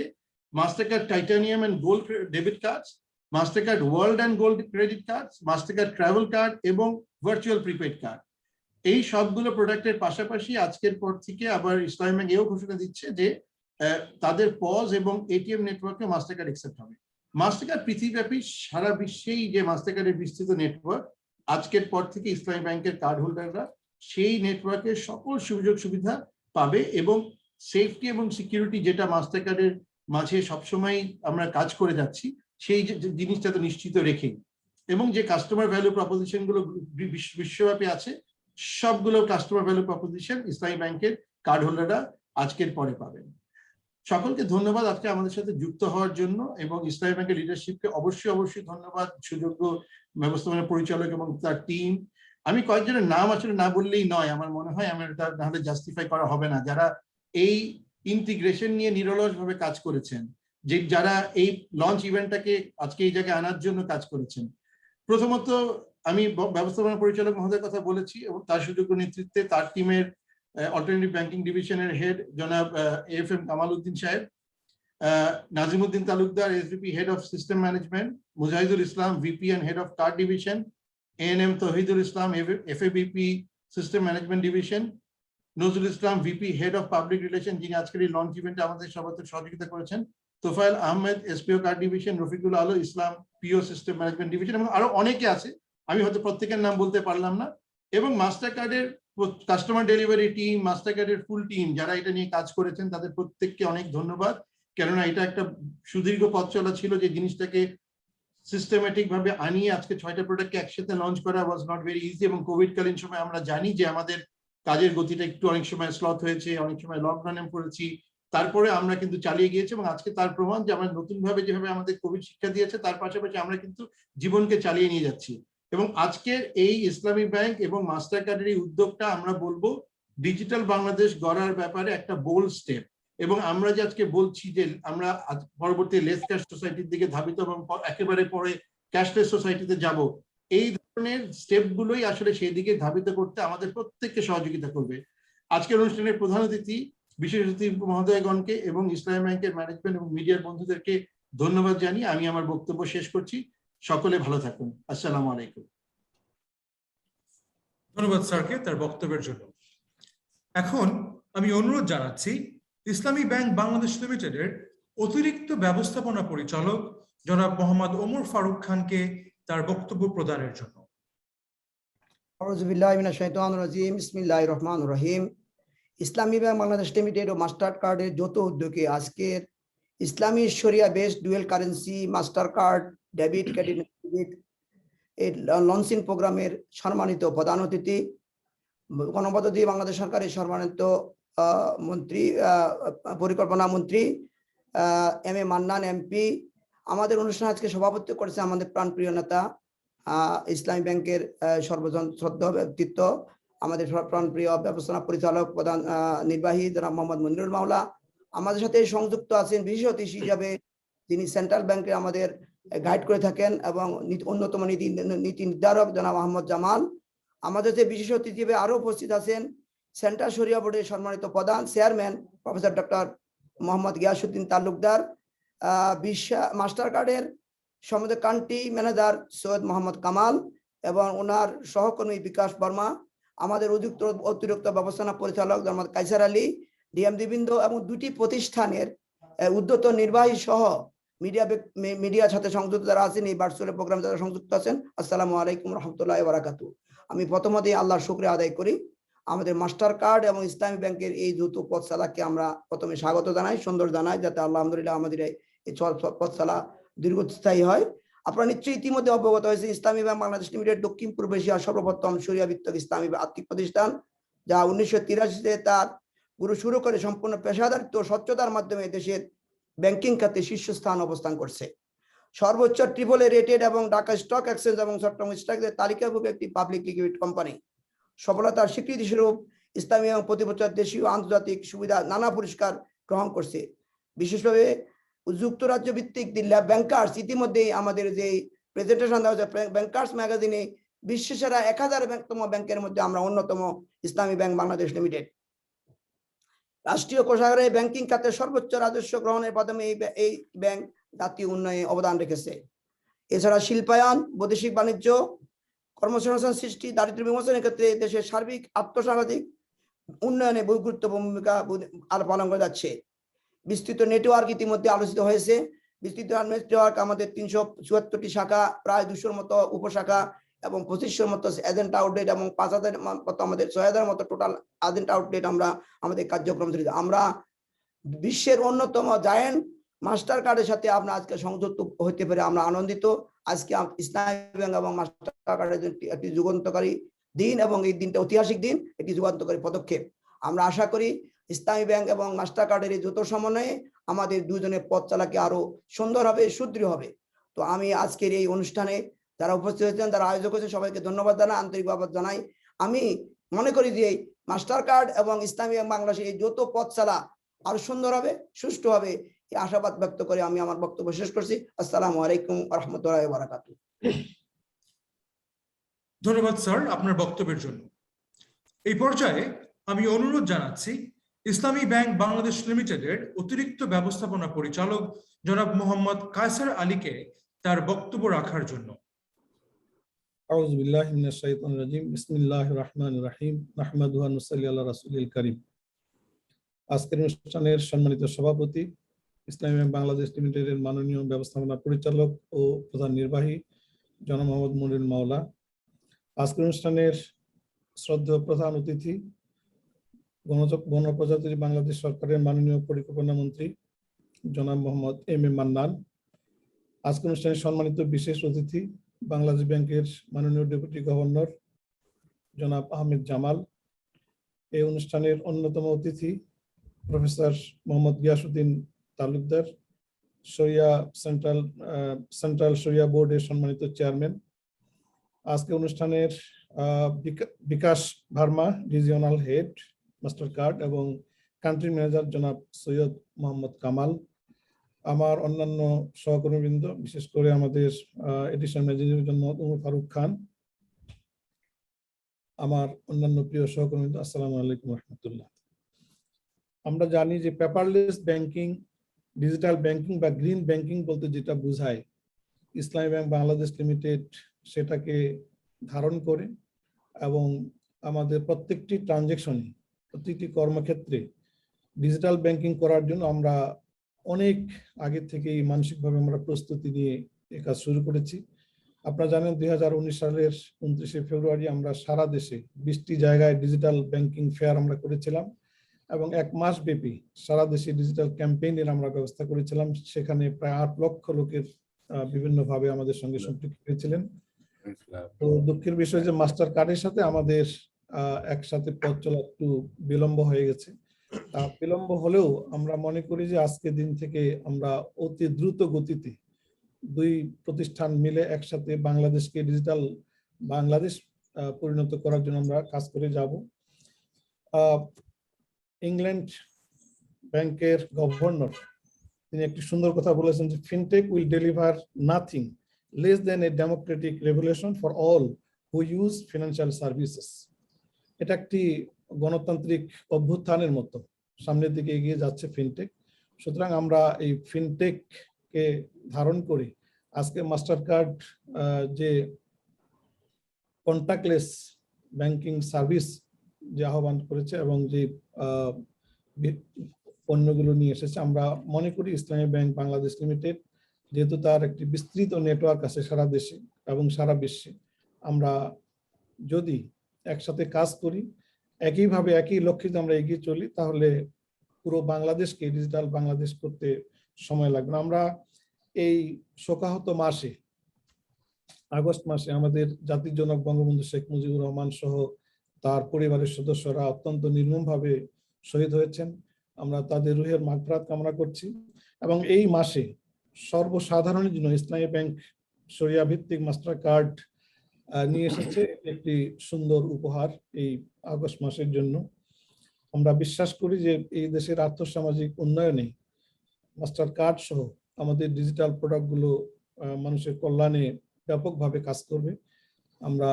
Mastercard titanium and gold debit cards, Mastercard world and gold credit cards, Mastercard travel card এবং ভার্চুয়াল প্রিপেড কার্ড। এই সবগুলো প্রোডাক্টের পাশাপাশি আজকের পর থেকে আবার ইসলামী ব্যাংক এও ঘোষণা দিচ্ছে যে তাদের পজ এবং এটিএম নেটওয়ার্কে মাস্টারকার্ড অ্যাকসেপ্ট হবে। মাস্টারকার্ড পৃথিবীব্যাপী সারা বিশ্বেই যে মাস্টারকার্ডের বিস্তৃত নেটওয়ার্ক, আজকের পর থেকে ইসলামী ব্যাংকের কার্ড হোল্ডাররা সেই নেটওয়ার্কের সকল সুযোগ সুবিধা পাবে এবং সেফটি এবং সিকিউরিটি যেটা মাস্টারকার্ডের মাঝে সবসময় আমরা কাজ করে যাচ্ছি সেই জিনিসটা তো নিশ্চিত রেখেই, এবং যে কাস্টমার ভ্যালু প্রপোজিশন গুলো বিশ্বব্যাপী আছে সবগুলো কাস্টমার ভ্যালু প্রপোজিশন ইসলামী ব্যাংকের কার্ড হোল্ডাররা আজকের পরে পাবেন। সকলকে ধন্যবাদ আজকে আমাদের সাথে যুক্ত হওয়ার জন্য, এবং ইসলামী ব্যাংকের লিডারশিপকে অবশ্যই ধন্যবাদ, সুযোগ্য ব্যবস্থাপনা পরিচালক এবং তার টিম। আমি কয়েকজনের নাম আসলে না বললেই নয়, আমার মনে হয় আমার এটা নাহলে জাস্টিফাই করা হবে না, যারা এই ইন্টিগ্রেশন নিয়ে নিরলস ভাবে কাজ করেছেন, যে যারা এই লঞ্চ ইভেন্টটাকে আজকে এই জায়গায় আনার জন্য কাজ করেছেন। প্রথমত আমি ব্যবস্থাপনা পরিচালক মহোদয়ের কথা বলেছি এবং তার সুযোগ্য নেতৃত্বে তার টিমের অল্টারনেটিভ ব্যাংকিং ডিভিশনের হেড জনাব AFM Kamal Uddin Saheb, Nazimuddin Talukdar SVP head of system management, Mujahidul Islam VP and head of card division, ANM Touhidul Islam FABP system management division, Nazrul Islam VP head of public relation যিনি আজকের এই লঞ্চ ইভেন্টে আমাদের সবাই সহযোগিতা করেছেন, Tofail Ahmed SPO card division, Rafiqul Alo Islam PO system management division, এবং আরো অনেকে আছে, আমি হয়তো প্রত্যেকের নাম বলতে পারলাম না। এবং মাস্টার কার্ডের কাস্টমার ডেলিভারি টিম, মাস্টার কার্ডের ফুল টিম যারা এটা নিয়ে কাজ করেছেন তাদের প্রত্যেককে অনেক ধন্যবাদ, কেননা এটা একটা সুদীর্ঘ পথ চলা ছিল যে জিনিসটাকে সিস্টেমেটিক ভাবে আনিয়ে আজকে 6টা প্রোডাক্টকে একসাথে লঞ্চ করা ওয়াজ নট ভেরি ইজি। এবং কোভিড কালীন সময় আমরা জানি যে আমাদের কাজের গতিটা একটু অনেক সময় স্লথ হয়েছে, অনেক সময় লকডাউনে পড়েছি, তারপরে আমরা কিন্তু চালিয়ে গিয়েছি এবং আজকে তার প্রমাণ যে আমরা নতুন ভাবে যেভাবে আমাদের কোভিড শিক্ষা দিয়েছে তার পাশাপাশি আমরা কিন্তু জীবনকে চালিয়ে নিয়ে যাচ্ছি। এবং আজকের এই ইসলামী ব্যাংক এবং মাস্টার কার্ডের এই উদ্যোগটা আমরা বলবো ডিজিটাল বাংলাদেশ গড়ার ব্যাপারে একটা বোল্ড স্টেপ, এবং আমরা যে আজকে বলছি যে আমরা পরবর্তী লেস ক্যাশ সোসাইটির দিকে ধাবিত এবং একেবারে পরে ক্যাশলেস সোসাইটিতে যাব, এই ধরনের স্টেপ গুলোই আসলে সেই দিকে ধাবিত করতে আমাদের প্রত্যেককে সহযোগিতা করবে। আজকের অনুষ্ঠানের প্রধান অতিথি, বিশেষ অতিথি মহোদয়গণকে এবং ইসলামী ব্যাংকের ম্যানেজমেন্ট এবং মিডিয়ার বন্ধুদেরকে ধন্যবাদ জানিয়ে আমি আমার বক্তব্য শেষ করছি। সকলে ভালো থাকুন। আসসালামু আলাইকুম।
ধন্যবাদ স্যারকে তার বক্তব্যের জন্য। এখন আমি অনুরোধ জানাচ্ছি ইসলামী ব্যাংক বাংলাদেশ লিমিটেডের অতিরিক্ত ব্যবস্থাপনা পরিচালক জনাব মোহাম্মদ ওমর ফারুক খানকে তার বক্তব্য প্রদানের জন্য।
আউযু বিল্লাহি মিনাশ শাইতানির রাজিম, বিসমিল্লাহির রহমানির রহিম। ইসলামী ব্যাংক বাংলাদেশ লিমিটেড ও মাস্টার কার্ডের যৌথ উদ্যোগে আজকের ইসলামী শরিয়া based dual currency master card debit credit এই লঞ্চিং প্রোগ্রামের সম্মানিত প্রধান অতিথি, গণপ্রজাতন্ত্রী বাংলাদেশ সরকারের সম্মানিত মন্ত্রী, পরিকল্পনা মন্ত্রী MA মান্নান MP, আমাদের অনুষ্ঠানে আজকে সভাপতিত্ব করেছে আমাদের প্রাণপ্রিয় নেতা ইসলামী ব্যাংকের সর্বজন শ্রদ্ধা ব্যক্তিত্ব আমাদের প্রাণপ্রিয় ব্যবস্থাপনা পরিচালক প্রধান নির্বাহী জনাব মোহাম্মদ মনিরুল মাওলা। আমাদের সাথে সংযুক্ত আছেন বিশেষ অতিথি হিসাবে যিনি সেন্ট্রাল ব্যাংকে আমাদের গাইড করে থাকেন এবং অন্যতম নীতি নির্ধারক জনাব আহমদ জামাল। আমাদের যে বিশেষ অতিথি হিসেবে আরো উপস্থিত আছেন সেন্ট্রাল শরিয়া বোর্ডের সম্মানিত প্রধান chairman professor doctor Mohammad Giasuddin Talukdar, master কার্ডের সম্মানিত কান্ট্রি ম্যানেজার সৈয়দ মোহাম্মদ কামাল এবং ওনার সহকর্মী বিকাশ বর্মা, আমাদের অতিরিক্ত ব্যবস্থাপনা পরিচালক জনাব কাইসার আলী, DMD বৃন্দ এবং দুটি প্রতিষ্ঠানের উদ্যত নির্বাহী সহ মিডিয়ার সাথে সংযুক্ত যারা আছেন, এই ভার্চুয়াল প্রোগ্রামে যারা সংযুক্ত আছেন, আসসালামু আলাইকুম রহমতুল্লাহি ওয়া বারাকাতুহু। আমি প্রথমতেই আল্লাহর শুকরিয়া আদায় করি। আমাদের মাস্টার কার্ড এবং ইসলামী ব্যাংকের এই যৌথ পথচালাকে আমরা প্রথমে স্বাগত জানাই, সুন্দর জানাই, যাতে আলহামদুলিল্লাহ আমাদের এই পথচালা দীর্ঘস্থায়ী হয়। আপনারা নিশ্চয়ই ইতিমধ্যে অবগত হয়েছে ইসলামী ব্যাংক বাংলাদেশ লিমিটেড দক্ষিণ পূর্ব এশিয়ার সর্বপ্রথম শরিয়া ভিত্তিক ইসলামী আর্থিক প্রতিষ্ঠান, যা 1983-তে তার গুরু শুরু করে সম্পূর্ণ পেশাদারিত্ব ও স্বচ্ছতার মাধ্যমে দেশের ব্যাংকিং খাতে শীর্ষস্থান অবস্থান করছে। সর্বোচ্চ AAA রেটেড এবং ঢাকা স্টক এক্সচেঞ্জ এবং চট্টগ্রাম স্টক এক্সচেঞ্জের তালিকাভুক্ত একটি পাবলিক লিকুইড কোম্পানি। সফলতার স্বীকৃতি স্বরূপ ইসলামী ব্যাংক প্রতি বছর দেশীয় আন্তর্জাতিক সুবিধা নানা পুরস্কার গ্রহণ করছে। বিশেষভাবে যুক্তরাজ্য ভিত্তিক দি ল্যাব ব্যাংকার্স ইতিমধ্যেই আমাদের যে প্রেজেন্টেশন দেওয়া হয়েছে ব্যাংকার্স ম্যাগাজিনে বিশ্বসেরা 1000 ব্যাংকতম ব্যাংকের মধ্যে আমরা অন্যতম ইসলামী ব্যাংক বাংলাদেশ লিমিটেড। রাষ্ট্রীয় কোষাগারে ব্যাংকিং খাতে সর্বোচ্চ রাজস্ব গ্রহণের মাধ্যমে এই ব্যাংক জাতীয় উন্নয়নে অবদান রেখেছে। এছাড়া শিল্পায়ন, বৈদেশিক বাণিজ্য, কর্মসংস্থান সৃষ্টি, দারিদ্র্য বিমোচনের ক্ষেত্রে দেশের সার্বিক আর্থসামাজিক উন্নয়নে বহু গুরুত্বপূর্ণ ভূমিকা পালন করে যাচ্ছে। বিস্তৃত নেটওয়ার্ক ইতিমধ্যে আলোচিত হয়েছে। বিস্তৃত নেটওয়ার্ক আমাদের 374টি শাখা, প্রায় 200-র মতো উপশাখা এবং 2500-র মতো এজেন্ট আউটলেট এবং 5000 মতো আমাদের 6000 মতো টোটাল এজেন্ট আউটলেট আমরা আমাদের কার্যক্রম চালিয়ে যাচ্ছি। আমরা বিশ্বের অন্যতম জায়ান্ট মাস্টার কার্ডের সাথে আমরা আজকে সংযুক্ত হতে পেরে আমরা আনন্দিত। আজকে ইসলামী ব্যাংক এবং মাস্টার কার্ডের একটি যুগান্তকারী দিন এবং এই দিনটা ঐতিহাসিক দিন, একটি যুগান্তকারী পদক্ষেপ। আমরা আশা করি ইসলামী ব্যাংক এবং মাস্টার কার্ডের এই যৌথ সমন্বয়ে আমাদের দুজনের পথ চালাকে আরো সুন্দর হবে, সুদৃঢ় হবে। তো আমি আজকের এই অনুষ্ঠানে যারা উপস্থিত হয়েছেন, যারা আয়োজক হয়েছেন, সবাইকে ধন্যবাদ জানাই, আন্তরিকভাবে জানাই। আমি মনে করি যে মাস্টার কার্ড এবং ইসলামী ব্যাংক বাংলাদেশের এই যৌথ পথ চালা আরো সুন্দর হবে, সুষ্ঠু হবে, এই আশাবাদ ব্যক্ত করে আমি আমার বক্তব্য শেষ করছি। আসসালামু আলাইকুম ওয়া রাহমাতুল্লাহি ওয়া বারাকাতুহু।
ধন্যবাদ স্যার আপনার বক্তব্যের জন্য। এই পর্যায়ে আমি অনুরোধ জানাচ্ছি ইসলামী ব্যাংক বাংলাদেশ লিমিটেডের অতিরিক্ত ব্যবস্থাপনা পরিচালক জনাব মোহাম্মদ কায়সার আলীকে তার বক্তব্য রাখার জন্য।
আউযু বিল্লাহি মিনাশ শাইতানির রাজিম। বিসমিল্লাহির রহমানির রহিম। নাহমাদুহু ওয়া নুসাল্লি আলা রাসূলিল কারীম। আজকের অনুষ্ঠানের সম্মানিত সভাপতি, ইসলামী ব্যাংক বাংলাদেশ লিমিটেডের মাননীয় ব্যবস্থাপনা পরিচালক ও প্রধান নির্বাহী জনাব মোহাম্মদ মনিরুল মাওলা, আজকের অনুষ্ঠানের শ্রদ্ধেয় প্রধান অতিথি গণপ্রজাতন্ত্রী বাংলাদেশ সরকারের মাননীয় পরিকল্পনা মন্ত্রী জনাব মোহাম্মদ এম এ মান্নান, আজকের অনুষ্ঠানের সম্মানিত বিশেষ অতিথি বাংলাদেশ ব্যাংকের মাননীয় ডেপুটি গভর্নর জনাব আহমেদ জামাল, এই অনুষ্ঠানের অন্যতম অতিথি প্রফেসর মোহাম্মদ গিয়াসউদ্দিন তালুকদার, সেন্ট্রাল শরিয়া বোর্ডের সম্মানিত চেয়ারম্যান, আজকে অনুষ্ঠানের Bikash Verma regional head master card এবং কান্ট্রি ম্যানেজার জনাব সৈয়দ মোহাম্মদ কামাল, আমার অন্যান্য সহকর্মীবৃন্দ, বিশেষ করে আমাদের এডিশনাল ম্যানেজিং মোহাম্মদ উমর ফারুক খান, আমার অন্যান্য প্রিয় সহকর্মীবৃন্দ, আসসালামু আলাইকুম রহমতুল্লাহ। আমরা জানি যে পেপারলেস ব্যাংকিং, ডিজিটাল ব্যাংকিং বা গ্রিন ব্যাংকিং বলতে যেটা বোঝায়, ইসলামী ব্যাংক বাংলাদেশ লিমিটেড সেটাকে ধারণ করে এবং আমাদের প্রত্যেকটি ট্রানজেকশনে, প্রত্যেকটি কর্মক্ষেত্রে ডিজিটাল ব্যাংকিং করার জন্য আমরা অনেক আগে থেকেই মানসিকভাবে আমরা প্রস্তুতি নিয়ে এই কাজ শুরু করেছি। আপনারা জানেন 2019 সালের 29শে ফেব্রুয়ারি আমরা সারা দেশে 20টি জায়গায় ডিজিটাল ব্যাংকিং ফেয়ার আমরা করেছিলাম এবং 1 মাস ব্যাপী সারা দেশে ডিজিটাল ক্যাম্পেইনের আমরা ব্যবস্থা করেছিলাম। সেখানে প্রায় 8 লক্ষ লোকের বিভিন্নভাবে আমাদের সঙ্গে সম্পৃক্ত হয়েছিলেন। তো দুঃখের বিষয় যে মাস্টার কার্ডের সাথে আমাদের একসাথে পথ চলা একটু বিলম্ব হয়ে গেছে। বিলম্ব হলেও আমরা মনে করি যে আজকের দিন থেকে আমরা অতি দ্রুত গতিতে দুই প্রতিষ্ঠান মিলে একসাথে বাংলাদেশকে ডিজিটাল বাংলাদেশ পরিণত করার জন্য আমরা কাজ করে যাব। ইংল্যান্ড ব্যাংকের গভর্নর তিনি একটি সুন্দর কথা বলেছেন যে fintech will deliver nothing less than a democratic revolution for all who use financial services. এটা একটি গণতান্ত্রিক অভ্যুত্থানের মতো সামনের দিকে এগিয়ে যাচ্ছে ফিনটেক। সুতরাং আমরা এই ফিনটেককে ধারণ করে আজকে মাস্টার কার্ড যে কন্ট্যাক্টলেস ব্যাংকিং সার্ভিস যে আহ্বান করেছে এবং যে পণ্যগুলো নিয়ে এসেছে, আমরা মনে করি ইসলামী ব্যাংক বাংলাদেশ লিমিটেড যেহেতু তার একটি বিস্তৃত নেটওয়ার্ক আছে সারা দেশে এবং সারা বিশ্বে, আমরা যদি একসাথে কাজ করি, একইভাবে একই লক্ষ্যে আমরা এগিয়ে চলি, তাহলে পুরো বাংলাদেশকে ডিজিটাল বাংলাদেশ করতে সময় লাগবে না। আমরা এই শোকাহত মাসে, আগস্ট মাসে, আমাদের জাতির জনক বঙ্গবন্ধু শেখ মুজিবুর রহমান সহ তার পরিবারের সদস্যরা অত্যন্ত নির্মমভাবে শহীদ হয়েছেন। আমরা তাদের রুহের মাগফিরাত কামনা করছি এবং এই মাসে সর্বসাধারণের জন্য ইসলামী ব্যাংক শরিয়া ভিত্তিক মাস্টার কার্ড নিয়ে এসেছে একটি সুন্দর উপহার এই আগস্ট মাসের জন্য। আমরা বিশ্বাস করি যে এই দেশের আর্থসামাজিক উন্নয়নে মাস্টার কার্ড সহ আমাদের ডিজিটাল প্রোডাক্টগুলো মানুষের কল্যাণে ব্যাপকভাবে কাজ করবে। আমরা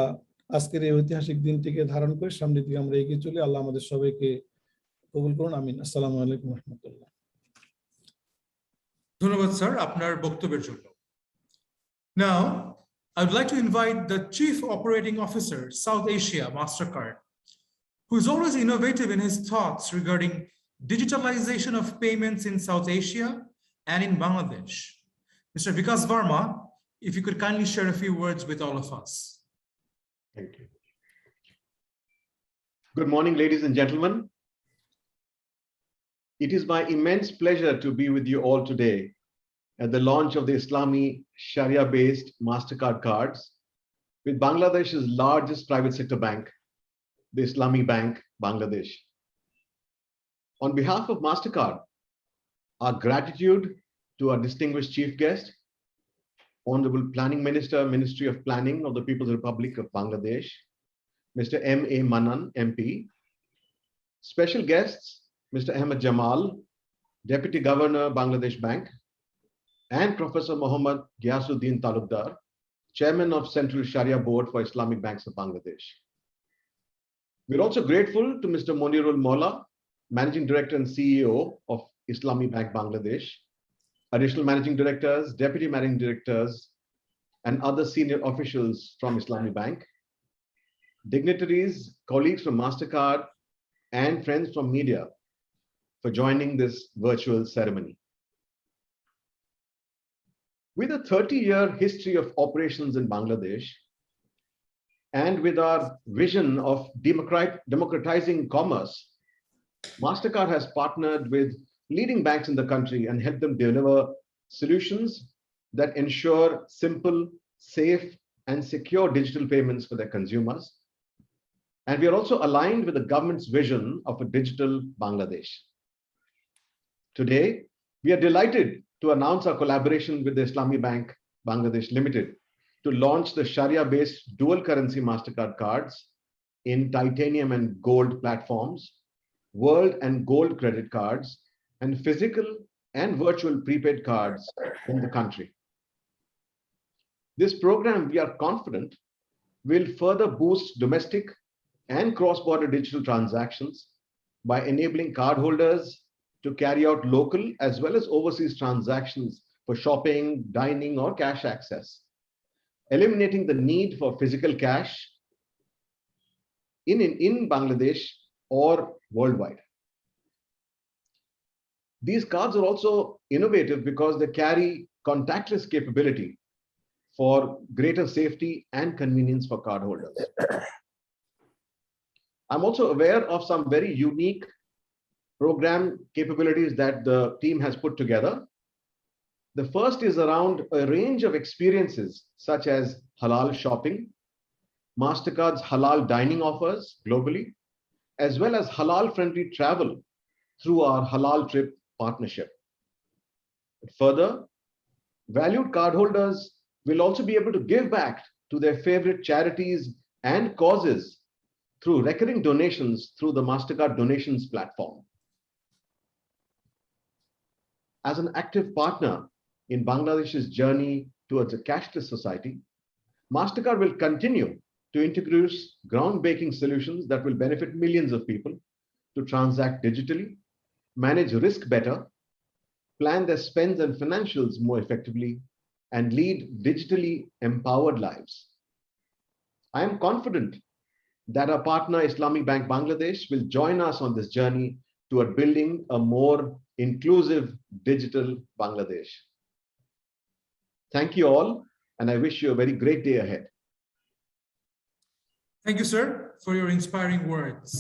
আজকের এই ঐতিহাসিক দিনটিকে ধারণ করে সামনের দিকে আমরা এগিয়ে চলি। আল্লাহ আমাদের সবাইকে কবুল করুন, আমিন। আসসালামু আলাইকুম রহমতুল্লাহ।
ধন্যবাদ স্যার আপনার বক্তব্যের জন্য। Now I would like to invite the Chief Operating Officer, South Asia, MasterCard, who is always innovative in his thoughts regarding digitalization of payments in South Asia and in Bangladesh. Mr. Vikas Varma, if you could kindly share a few words with all of us.
Thank you. Good morning, ladies and gentlemen. It is my immense pleasure to be with you all today at the launch of the Islami Sharia-based MasterCard cards with Bangladesh's largest private sector bank, the Islami Bank, Bangladesh. On behalf of MasterCard, our gratitude to our distinguished chief guest, Honorable Planning Minister, Ministry of Planning of the People's Republic of Bangladesh, Mr. M.A. Manan, MP. Special guests, Mr. Ahmed Jamal, Deputy Governor, Bangladesh Bank, and Professor Mohammad Ghiasuddin Talukdar, Chairman of Central Sharia Board for Islamic Banks of Bangladesh. We're also grateful to Mr. Monirul Molla, Managing Director and CEO of Islamic Bank Bangladesh, additional managing directors, deputy managing directors, and other senior officials from Islamic Bank, dignitaries, colleagues from MasterCard, and friends from media for joining this virtual ceremony. With a 30-year history of operations in Bangladesh, and with our vision of democratizing commerce, MasterCard has partnered with leading banks in the country and helped them deliver solutions that ensure simple, safe, and secure digital payments for their consumers. And we are also aligned with the government's vision of a digital Bangladesh. Today, we are delighted to announce our collaboration with the Islami Bank Bangladesh Limited to launch the Sharia-based dual currency MasterCard cards in titanium and gold platforms, world and gold credit cards, and physical and virtual prepaid cards in the country. This program, we are confident, will further boost domestic and cross-border digital transactions by enabling cardholders to carry out local as well as overseas transactions for shopping, dining, or cash access, eliminating the need for physical cash in Bangladesh or worldwide. These cards are also innovative because they carry contactless capability for greater safety and convenience for cardholders. I'm also aware of some very unique program capabilities that the team has put together. The first is around a range of experiences such as halal shopping, MasterCard's halal dining offers globally, as well as halal-friendly travel through our Halal Trip partnership. Further, valued cardholders will also be able to give back to their favorite charities and causes through recurring donations through the MasterCard donations platform. As an active partner in Bangladesh's journey towards a cashless society, MasterCard will continue to introduce groundbreaking solutions that will benefit millions of people to transact digitally, manage risk better, plan their spends and financials more effectively, and lead digitally empowered lives. I am confident that our partner Islamic Bank Bangladesh will join us on this journey toward building a more inclusive digital Bangladesh. Thank you all, and I wish you a very great day ahead.
Thank you, sir, for your inspiring words.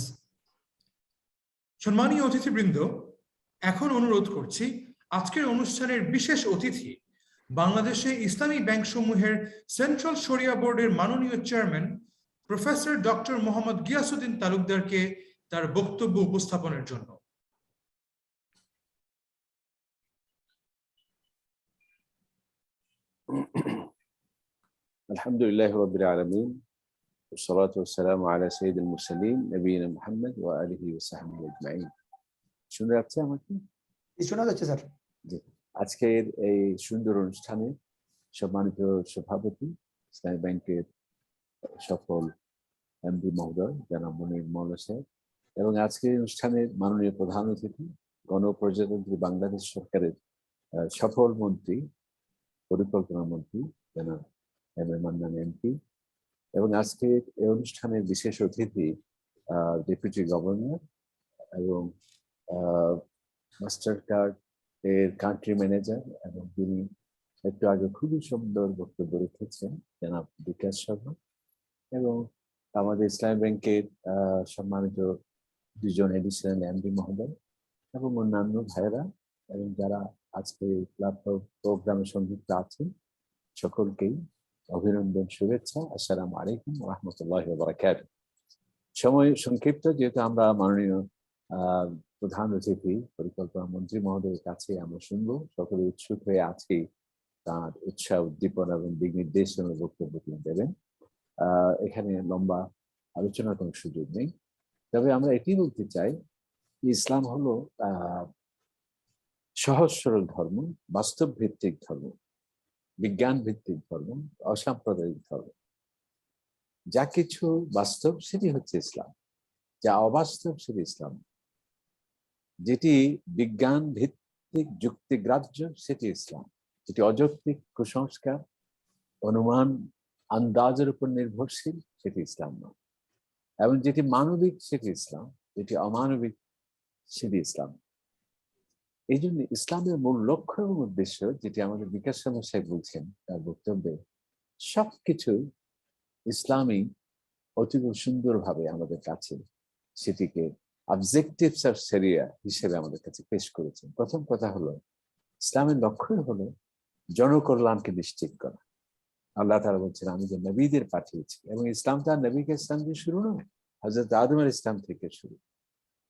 সম্মানীয় অতিথিবৃন্দ, এখন অনুরোধ করছি আজকের অনুষ্ঠানের বিশেষ অতিথি বাংলাদেশে ইসলামী ব্যাংক সমূহের সেন্ট্রাল শরিয়া বোর্ডের মাননীয় chairman professor doctor Mohammad Giasuddin তালুকদারকে তার বক্তব্য উপস্থাপনের জন্য।
আলহামদুলিল্লাহি রাব্বিল আলামিন والصلاة والسلام على سيد المرسلين نبينا محمد وآله وصحبه أجمعين। শুনে যাচ্ছে আমাকে?
শোনা যাচ্ছে স্যার।
আজকের এই সুন্দর অনুষ্ঠানে সম্মানিত সভাপতি ইসলামী ব্যাংকের সফল এমডি মহোদয় জনাব মনির মওলা সাহেব এবং আজকের অনুষ্ঠানের মাননীয় প্রধান অতিথি গণপ্রজাতন্ত্রী বাংলাদেশ সরকারের সফল মন্ত্রী পরিকল্পনা মন্ত্রী জনাব এম এ মান্নান এমপি, এবং আজকে এই অনুষ্ঠানের বিশেষ অতিথি ডেপুটি গভর্নর এবং মাস্টার কার্ড এর কান্ট্রি ম্যানেজার, এবং তিনি একটু আগে খুবই সুন্দর বক্তব্য রেখেছেন জনাব বিকাশ শর্মা, এবং আমাদের ইসলামী ব্যাংকের সম্মানিত দুজন এডিশনাল এমডি মহোদয় এবং অন্যান্য ভাইয়েরা এবং যারা আজকে ক্লাব প্রোগ্রামে সংযুক্ত আছেন সকলকেই অভিনন্দন, শুভেচ্ছা। আসসালামু আলাইকুম ওয়া রাহমাতুল্লাহি ওয়া বারাকাতুহু। সময় সংক্ষিপ্ত, যেহেতু আমরা মাননীয় প্রধান অতিথি পরিকল্পনা মন্ত্রী মহোদয়ের কাছে আমরা শুনবো, সকলে উৎসুক হয়ে আছি তার উৎসাহ উদ্দীপনা এবং দিক নির্দেশনার বক্তব্য তিনি দেবেন। এখানে লম্বা আলোচনার কোনো সুযোগ নেই, তবে আমরা এটি বলতে চাই ইসলাম হলো সহজ সরল ধর্ম, বাস্তব ভিত্তিক ধর্ম, বিজ্ঞান ভিত্তিক ধর্ম, অসাম্প্রদায়িক ধর্ম। যা কিছু বাস্তব সেটি হচ্ছে ইসলাম, যা অবাস্তব সেটি ইসলাম, যেটি বিজ্ঞান ভিত্তিক যুক্তিগ্রাহ্য সেটি ইসলাম, যেটি অযৌক্তিক কুসংস্কার অনুমান আন্দাজের উপর নির্ভরশীল সেটি ইসলাম নয়, এবং যেটি মানবিক সেটি ইসলাম, যেটি অমানবিক সেটি ইসলাম। এই জন্য ইসলামের মূল লক্ষ্য এবং উদ্দেশ্য, যেটি আমাদের বিকাশ শর্মা সাহেব বলছেন তার বক্তব্যে, সবকিছু ইসলামী অতীব সুন্দরভাবে আমাদের কাছে সেটিকে অবজেক্টিভস অফ শরিয়া হিসেবে আমাদের কাছে পেশ করেছেন। প্রথম কথা হলো, ইসলামের লক্ষ্য হলো জনকল্যাণকে নিশ্চিত করা। আল্লাহ তাআলা বলছেন, আমি যে নবীদের পাঠিয়েছি, এবং ইসলাম তার নবীকে ইসলাম দিয়ে শুরু নয়, হযরত আদম আলাইহিস ইসলাম থেকে শুরু,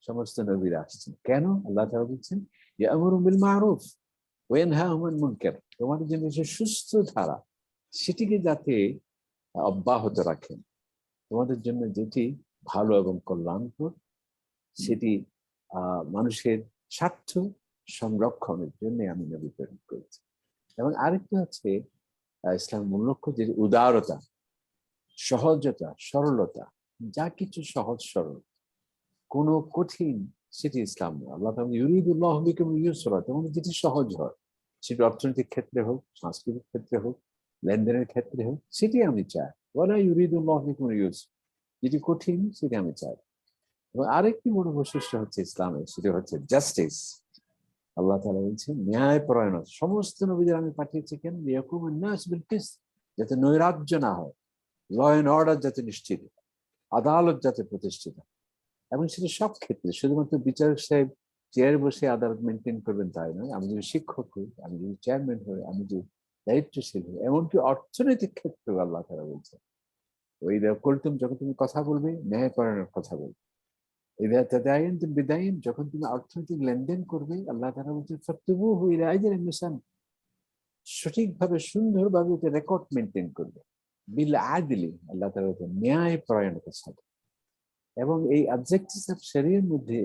সমস্ত নবীরা আসছেন। কেন? আল্লাহ তাআলা বলছেন, ইয়ামুরু বিল মারুফ ওয়া ইয়ানহা আনিল মুনকার, তোমাদের জন্য যে সুস্থ ধারা সেটিকে যাতে অব্যাহত রাখেন, তোমাদের জন্য যেটি ভালো এবং কল্যাণকর সেটি মানুষের স্বার্থ সংরক্ষণের জন্য আমি নবী প্রেরণ করেছি। এবং আরেকটা হচ্ছে ইসলাম মূল লক্ষ্য, যে উদারতা, সহজতা, সরলতা, যা কিছু সহজ সরল, কোনো কঠিন সেটি ইসলাম নয়। আল্লাহ তাআলা ইউরিদুল্লাহু বিকুমুল ইউসরা, তোমাদের যেটি সহজ হয়, সেটি অর্থনৈতিক ক্ষেত্রে হোক, সাংস্কৃতিক ক্ষেত্রে হোক, লেনদেনের ক্ষেত্রে হোক, সেটি আমি চাই। ওয়ালা ইউরিদুল্লাহু বিকুমুল ইউসরা, যেটি কঠিন সেটি আমি চাই। এবং আরেকটি বড় বৈশিষ্ট্য হচ্ছে ইসলামের, সেটি হচ্ছে জাস্টিস। আল্লাহ তাআলা বলছেন ন্যায় পরায়ণতা। সমস্ত নবীদের আমি পাঠিয়েছি কেন? লিয়াকুমুন নাস বিল কিসত, যাতে নৈরাজ্য না হয়, ল এন্ড অর্ডার যাতে নিশ্চিত, আদালত যাতে প্রতিষ্ঠিত, এবং সেটা সব ক্ষেত্রে, শুধুমাত্র বিচারক সাহেব চেয়ারে বসে আদালত মেনটেন করবেন তাই নয়। আমি যদি শিক্ষক হই, আমি যদি চেয়ারম্যান হই, আমি যদি দায়িত্বশীল হই, এমনকি অর্থনৈতিক ক্ষেত্রেও আল্লাহ তাআলা বলছেন ওই করতুম, যখন তুমি কথা বলবে ন্যায় পরায়ণের কথা বলবে। বিদায়ন, যখন তুমি অর্থনৈতিক লেনদেন করবে, আল্লাহ তাআলা বলছেন ফাকতুবুহু ইলা আজালিন মুসাম্মা, সঠিকভাবে সুন্দরভাবে এটা রেকর্ড মেনটেন করবে। বিল আদলি, আল্লাহ তাআলা বলছেন ন্যায় পরায়ণতার সাথে। এবং এই অবজেক্টিভস অফ শরিয়ার মধ্যে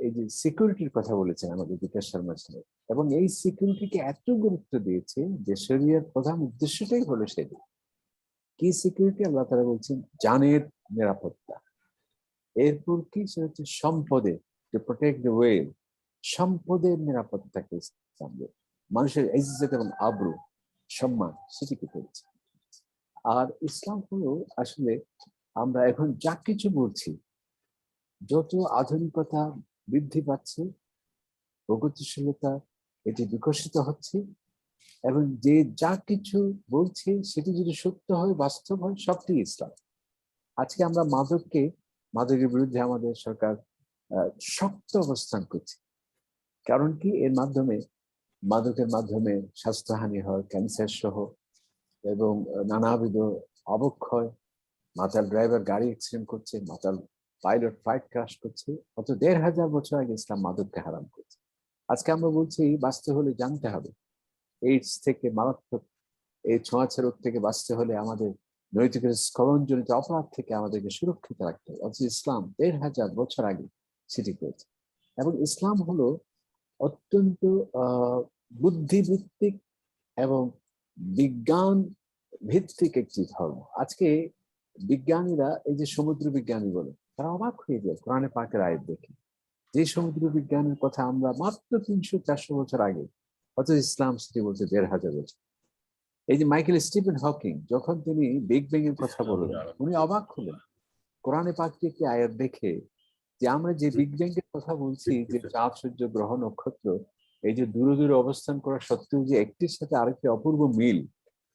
এই যে সিকিউরিটির কথা বলেছেন আমাদের বিকাশ শর্মা সাহেব, এবং এই সিকিউরিটিকে এত গুরুত্ব দিয়েছে যে শরিয়ার প্রধান উদ্দেশ্যটাই হলো সেটি। কি সিকিউরিটি? আল্লাহ তাআলা বলছেন জানের নিরাপত্তা। এরপর কি? সেটা হচ্ছে সম্পদের, টু প্রোটেক্ট দ্য ওয়েল, সম্পদের নিরাপত্তাকে ইসলাম দেয়। মানুষের ইজ্জত এবং আবরু, সম্মান, সেটিকে করেছে। আর ইসলাম হলো আসলে, আমরা এখন যা কিছু বলছি, যত আধুনিকতা বৃদ্ধি পাচ্ছে, প্রগতিশীলতা এটি বিকশিত হচ্ছে, এবং যে যা কিছু বলছে সেটি যদি সত্য হয়, বাস্তব হয়, সবটি ইসলাম। আজকে আমরা মাদকের বিরুদ্ধে আমাদের সরকার শক্ত অবস্থান করছে। কারণ কি? মাদকের মাধ্যমে স্বাস্থ্যহানি হয়, ক্যান্সার সহ, এবং নানাবিধ অবক্ষয়, মাতাল ড্রাইভার গাড়ি অ্যাক্সিডেন্ট করছে, মাতাল পাইলট ফ্লাইট ক্রাশ করছে। অত ১৫০০ বছর আগে ইসলাম মাদককে হারাম করছে। আজকে আমরা বলছি বাঁচতে হলে জানতে হবে, এইডস থেকে মারাত্মক এই ছোঁয়াচে রোগ থেকে বাঁচতে হলে আমাদের নৈতিক স্খলনজনিত অপরাধ থেকে আমাদেরকে সুরক্ষিত রাখতে হবে। অথচ ইসলাম ১৫০০ বছর আগে সেটি করেছে। এবং ইসলাম হলো অত্যন্ত বুদ্ধিভিত্তিক এবং বিজ্ঞান ভিত্তিক একটি ধর্ম। আজকে বিজ্ঞানীরা, এই যে সমুদ্র বিজ্ঞানী বলে, তারা অবাক হয়ে যায় কোরআনে পাকের আয়াত দেখে, যে সমুদ্র বিজ্ঞানের কথা আমরা মাত্র ৩০০-৪০০ বছর আগে, অথচ ইসলাম সেটি বলছে ১৫০০ বছর। এই যে মাইকেল স্টিফেন হকিং যখন তিনি বিগ ব্যাং এর কথা বললেন, উনি অবাক হলেন কোরআনে পাককে একটি আয়াত দেখে, যে আমরা যে বিগ ব্যাং এর কথা বলছি, যে চাঁদ সূর্য গ্রহ নক্ষত্র এই যে দূরে দূরে অবস্থান করা সত্ত্বেও যে একটির সাথে আরেকটি অপূর্ব মিল,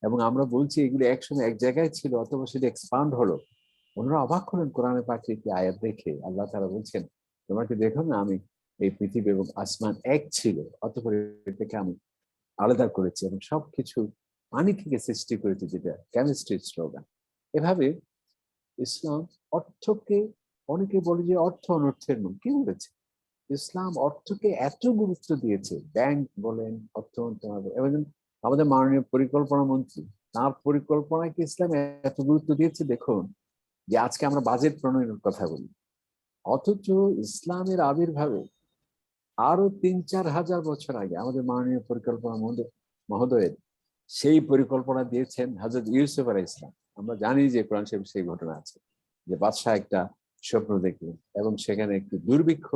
এবং আমরা বলছি এগুলো একসময় এক জায়গায় ছিল অথবা সেটা এক্সপান্ড হলো। ওনারা অবাক হলেন কোরআনে পাকে একটি আয়াত দেখে। আল্লাহ তাআলা বলছেন, তোমরা কি দেখো না আমি এই পৃথিবী এবং আসমান এক ছিল, অতঃপর এটাকে আমি আলাদা করেছি এবং সবকিছু পানি থেকে সৃষ্টি করেছে, যেটা কেমিস্ট্রির স্লোগান। এভাবে ইসলাম অর্থকে, অনেকে বলে যে অর্থ অনর্থের মূল, কি বলেছে? ইসলাম অর্থকে এত গুরুত্ব দিয়েছে, ব্যাংক বলেন, অর্থ মন্ত্রণালয়, এবং আমাদের মাননীয় পরিকল্পনা মন্ত্রী, তার পরিকল্পনাকে ইসলাম এত গুরুত্ব দিয়েছে। দেখুন যে আজকে আমরা বাজেট প্রণয়নের কথা বলি, অথচ ইসলামের আবির্ভাবে আরো ৩-৪ হাজার বছর আগে আমাদের মাননীয় পরিকল্পনা মহোদয়ের সেই পরিকল্পনা দিয়েছেন হযরত ইউসুফ আলাইহিস সালাম। আমরা জানি যে কোরআন শরীফে সেই ঘটনা আছে, যে বাদশাহ একটা স্বপ্ন দেখলেন এবং সেখানে একটি দুর্ভিক্ষ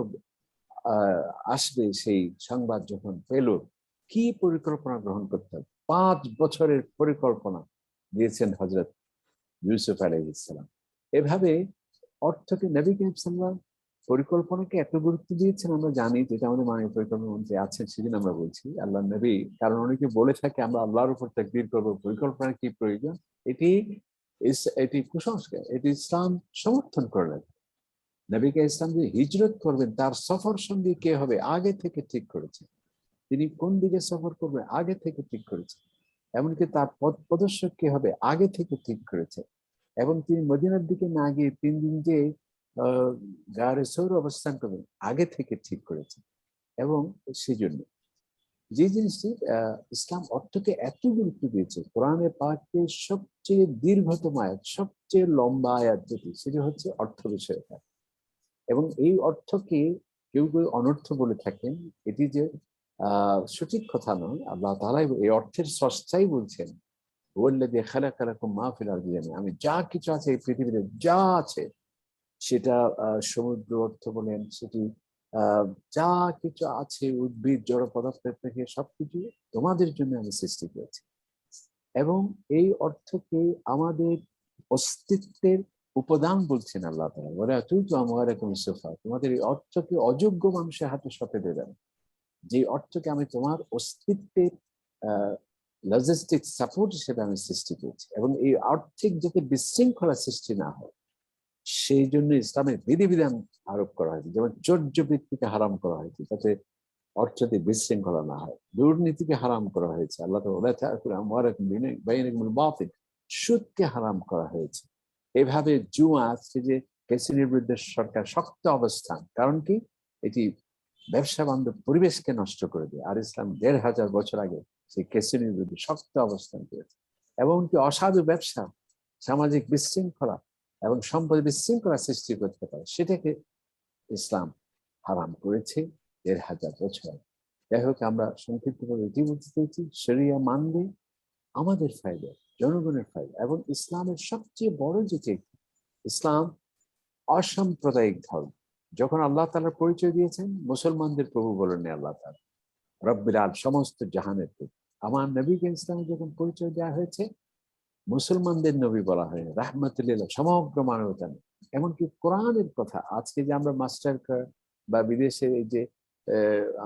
আসবে, সেই সংবাদ যখন পেল, কি পরিকল্পনা গ্রহণ করতে হবে, 5 বছরের পরিকল্পনা দিয়েছেন হযরত ইউসুফ আলাইহিস সালাম। এভাবে অর্থকে, নবী করিম সাল্লাল্লাহু পরিকল্পনাকে এত গুরুত্ব দিয়েছেন। আমরা জানি যেটা আমাদের মাননীয় পরিকল্পনা মন্ত্রী আছেন, সেদিন আমরা বলছি আল্লাহ নবী, কারণ অনেকে বলে থাকে আমরা আল্লাহর উপর তাকবীর করবো, পরিকল্পনা কি প্রয়োজন, এটি কুসংস্কার, এটি ইসলাম সমর্থন করে না। নবীকে ইসলাম যে হিজরত করবেন, তার সফর সঙ্গী কে হবে আগে থেকে ঠিক করেছে, তিনি কোন দিকে সফর করবেন আগে থেকে ঠিক করেছে, এমনকি তার পথ প্রদর্শক কে হবে আগে থেকে ঠিক করেছে, এবং তিনি মদিনার দিকে না গিয়ে 3 দিন যে গারে সৌর অবস্থান করবেন আগে থেকে ঠিক করেছে। এবং সেজন্য যে জিনিসটি ইসলাম অর্থকে এত গুরুত্ব দিয়েছে, কোরআনে পাকে সবচেয়ে দীর্ঘতম আয়াত, সবচেয়ে লম্বা আয়াত যেটি, সেটি হচ্ছে অর্থ বিষয়ক। এবং এই অর্থকে কেউ কেউ অনর্থ বলে থাকেন, এটি যে সঠিক কথা নয়। আল্লাহ তাআলা এই অর্থের স্রষ্টাই বলছেন, ওয়াল্লাযী খালাকা লাকুম মা ফিল আরদি জামিআ, আমি যা কিছু আছে এই পৃথিবীতে যা আছে, সেটা সমুদ্র অর্থ বলেন, সেটি যা কিছু আছে উদ্ভিদ জড় পদার্থের থেকে সবকিছু তোমাদের জন্য আমি সৃষ্টি করেছি। এবং এই অর্থকে আমাদের অস্তিত্বের উপাদান বলছেন আল্লাহ তাআলা, ওরা তুই তো আমওয়ালাকুম সুফা, তোমাদের এই অর্থকে অযোগ্য মানুষের হাতে সঁপে দেবেন, যে অর্থকে আমি তোমার অস্তিত্বের লজিস্টিক সাপোর্ট হিসেবে আমি সৃষ্টি করেছি। এবং এই আর্থিক যাতে বিশৃঙ্খলা সৃষ্টি না হয়, সেই জন্য ইসলামের বিধিবিধান আরোপ করা হয়েছে, যেমন চর্যবৃত্তিকে হারাম করা হয়েছে যাতে অর্থতে বিশৃঙ্খলা না হয়, দুর্নীতিকে হারাম করা হয়েছে, আল্লাহ সুদকে হারাম করা হয়েছে। এভাবে জুয়া, আজকে যে ক্যাসিনোর বিরুদ্ধে সরকার শক্ত অবস্থান, কারণ কি এটি ব্যবসা বান্ধব পরিবেশকে নষ্ট করে দেয়। আর ইসলাম ১৫০০ বছর আগে সেই ক্যাসিনোর বিরুদ্ধে শক্ত অবস্থান করেছে। এবং কি অসাধু ব্যবসা সামাজিক বিশৃঙ্খলা এবং সম্পদ বিশৃঙ্খলা সৃষ্টি করতে পারে, সেটাকে ইসলাম হারাম করেছে ১৫০০ বছর আগে। যাই হোক, আমরা সংক্ষিপ্তভাবে এটি বলতে চাইছি, শরিয়া মানলে আমাদের ফায়দা, জনগণের ফায়দা। এবং ইসলামের সবচেয়ে বড় যেটি, ইসলাম অসাম্প্রদায়িক ধর্ম। যখন আল্লাহ তাআলার পরিচয় দিয়েছেন, মুসলমানদের প্রভু বলেননি আল্লাহ তাআলা, রব্বিল আলামিন, সমস্ত জাহানের প্রভু। আমার নবীকে ইসলামে যখন পরিচয় দেওয়া হয়েছে, মুসলমানদের নবী বলা হয়, রাহমাতুল লিল সমগ্র মানবতা। এমনকি কোরআনের কথা, আজকে যে আমরা মাস্টার কার্ড বা বিদেশে এই যে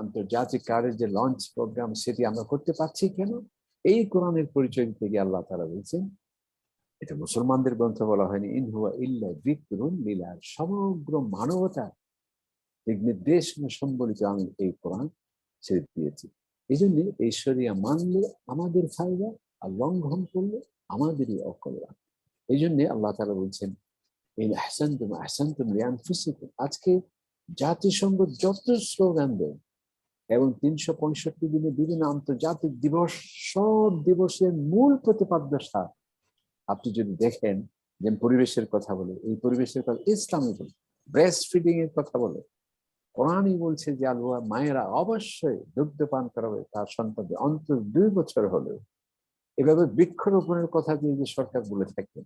আন্তর্জাতিক কার্ডের যে লঞ্চ প্রোগ্রাম, সেটি আমরা করতে পারছি কেন? এই কোরআনের পরিচয় দিতে গিয়ে আল্লাহ তাআলা বলছেন, এটা মুসলমানদের গ্রন্থ বলা হয়নি, ইন হুয়া ইল্লা যিকরুন লিল আলামিন, সমগ্র মানবতা দিক নির্দেশ সম্বলিত আমি এই কোরআন ছেড়ে দিয়েছি। এই জন্য এই শরিয়া মানলে আমাদের ফায়দা, আর লঙ্ঘন করলে আমাদেরই অকল্যাণ। এই জন্য আল্লাহ তাআলা বলছেন, ইন আহসানতুম আহসানতুম লিআনফুসিকুম। আজকে জাতিসংঘ যত স্লোগান দেয় এবং ৩৬৫ দিনে বিভিন্ন আন্তর্জাতিক দিবস, সব দিবসের মূল প্রতিপাদ্য সার আপনি যদি দেখেন, যে পরিবেশের কথা বলে, এই পরিবেশের কথা ইসলামই বলে, ব্রেস্ট ফিডিং এর কথা বলে, কোরআনই বলছে যে আল্লাহ মায়েরা অবশ্যই দুগ্ধ পান করাবে তার সন্তানদের অন্তত ২ বছর হলেও। এভাবে বৃক্ষরোপণের কথা দিয়ে যে সরকার বলে থাকেন,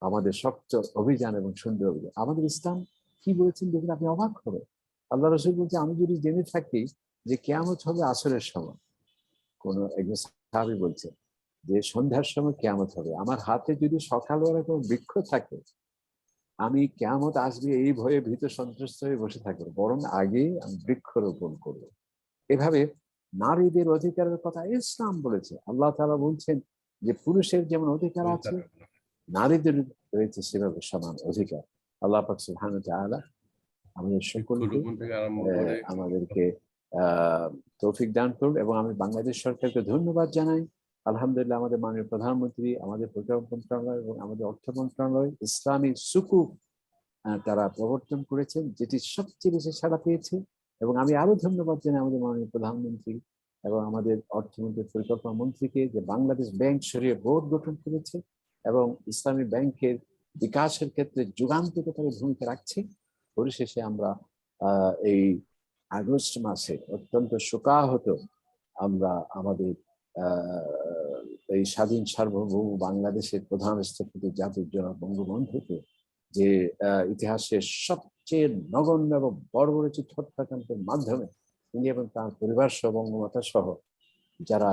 আমাদের শক্ত অভিযান এবং সুন্দর অভিযান। আমাদের ইসলাম কি বলেছেন দেখুন, আপনি অবাক হবেন। আল্লাহ রাসূল বলছে, আমি যদি জেনে থাকি যে কিয়ামত হবে আসরের সময়, কোন একজন সাহাবী বলছে যে সন্ধ্যার সময় কিয়ামত হবে, আমার হাতে যদি সকালবেলা কোনো বৃক্ষ থাকে, আমি কিয়ামত আসবে এই ভয়ে ভীত সন্ত্রস্ত হয়ে বসে থাকবো, বরং আগেই আমি বৃক্ষরোপণ করবো। এভাবে নারীদের অধিকারের কথা ইসলাম বলেছে। আল্লাহ তাআলা বলছেন যে পুরুষের যেমন অধিকার আছে, নারীদের রয়েছে সেভাবে সমান অধিকার। আল্লাহ পাক সুবহানাহু ওয়া তাআলা আমাদের সকলকে আমাদেরকে তৌফিক দান করুন। এবং আমি বাংলাদেশ সরকারকে ধন্যবাদ জানাই। আলহামদুলিল্লাহ, আমাদের মাননীয় প্রধানমন্ত্রী, আমাদের প্রজ্ঞা মন্ত্রণালয় এবং আমাদের অর্থ মন্ত্রণালয় ইসলামী সুকুক তারা প্রবর্তন করেছেন, যেটি সবচেয়ে বেশি সাড়া পেয়েছে। এবং আমি আরো ধন্যবাদ জানাই আমাদের মাননীয় প্রধানমন্ত্রী এবং আমাদের অর্থমন্ত্রী, পরিকল্পনা মন্ত্রীকে, যে বাংলাদেশ ব্যাংক শরিয়া বোর্ড গঠন করেছে এবং ইসলামী ব্যাংকের বিকাশের ক্ষেত্রে যুগান্তকারী ভূমিকা রাখছে। পরিশেষে আমরা এই আগস্ট মাসে অত্যন্ত শোকাহত আমরা আমাদের এই স্বাধীন সার্বভৌম বাংলাদেশের প্রধান স্থপতি জাতির জনক বঙ্গবন্ধুকে, যে ইতিহাসের সবচেয়ে নগণ্য এবং বর্বরোচিত হত্যাকাণ্ডের মাধ্যমে তিনি এবং তার পরিবার সহ বঙ্গমাতা সহ যারা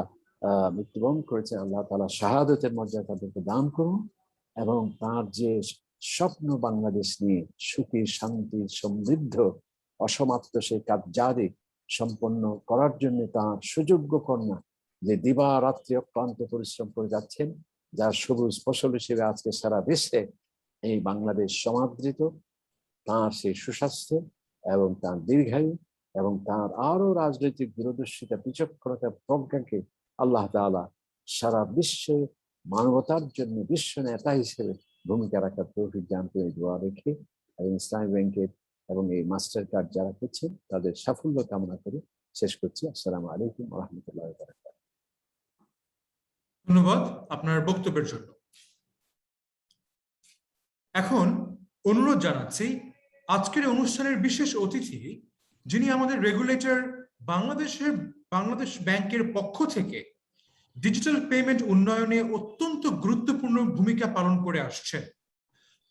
মৃত্যুবরণ করেছেন, আল্লাহ তাআলা শাহাদতের মর্যাদা তাদেরকে দান করুন। এবং তার যে স্বপ্ন বাংলাদেশ নিয়ে সুখী, শান্তি, সমৃদ্ধ, অসমাপ্ত সেই কাজ জারি সম্পন্ন করার জন্য তার সুযোগ্য কন্যা, যে দিবারাত্রি অক্লান্ত পরিশ্রম করে যাচ্ছেন, যার সবুজ ফসল হিসেবে আজকে সারা দেশে এই বাংলাদেশ সমাদৃত, তার সেই সুস্বাস্থ্য এবং তার দীর্ঘায়ু এবং তার আরো রাজনৈতিক দূরদর্শিতা, বিচক্ষণতা, প্রজ্ঞাকে আল্লাহ তাআলা সারা বিশ্বে মানবতার জন্য বিশ্ব নেতা হিসেবে ভূমিকা রাখার তৌফিক দান করে দোয়া রেখে, এবং ইসলামী ব্যাংকের এবং এই মাস্টার কার্ড যারা করছেন তাদের সাফল্য কামনা করে শেষ করছি। আসসালামু আলাইকুম ওয়া রাহমাতুল্লাহি ওয়া বারাকাতুহু।
ধন্যবাদ আপনার বক্তব্যের জন্য। এখন অনুরোধ জানাচ্ছি আজকের অনুষ্ঠানের বিশেষ অতিথি, যিনি আমাদের রেগুলেটর বাংলাদেশ ব্যাংকের পক্ষ থেকে ডিজিটাল পেমেন্ট উন্নয়নে অত্যন্ত গুরুত্বপূর্ণ ভূমিকা পালন করে আসছেন,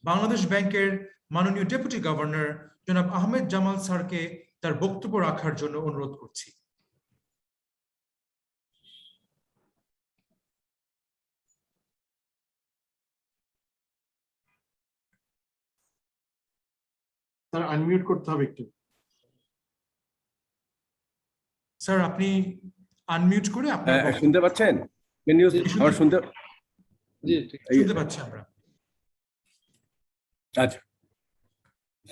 বাংলাদেশ ব্যাংকের মাননীয় ডেপুটি গভর্নর জনাব আহমেদ জামাল স্যারকে তার বক্তব্য রাখার জন্য অনুরোধ করছি।
স্যার আনমিউট করতে হবে একটু।
স্যার আপনি আনমিউট করে আপনার
শুনতে পাচ্ছেন? আমার শুনতে
পাচ্ছি আমরা।
আচ্ছা,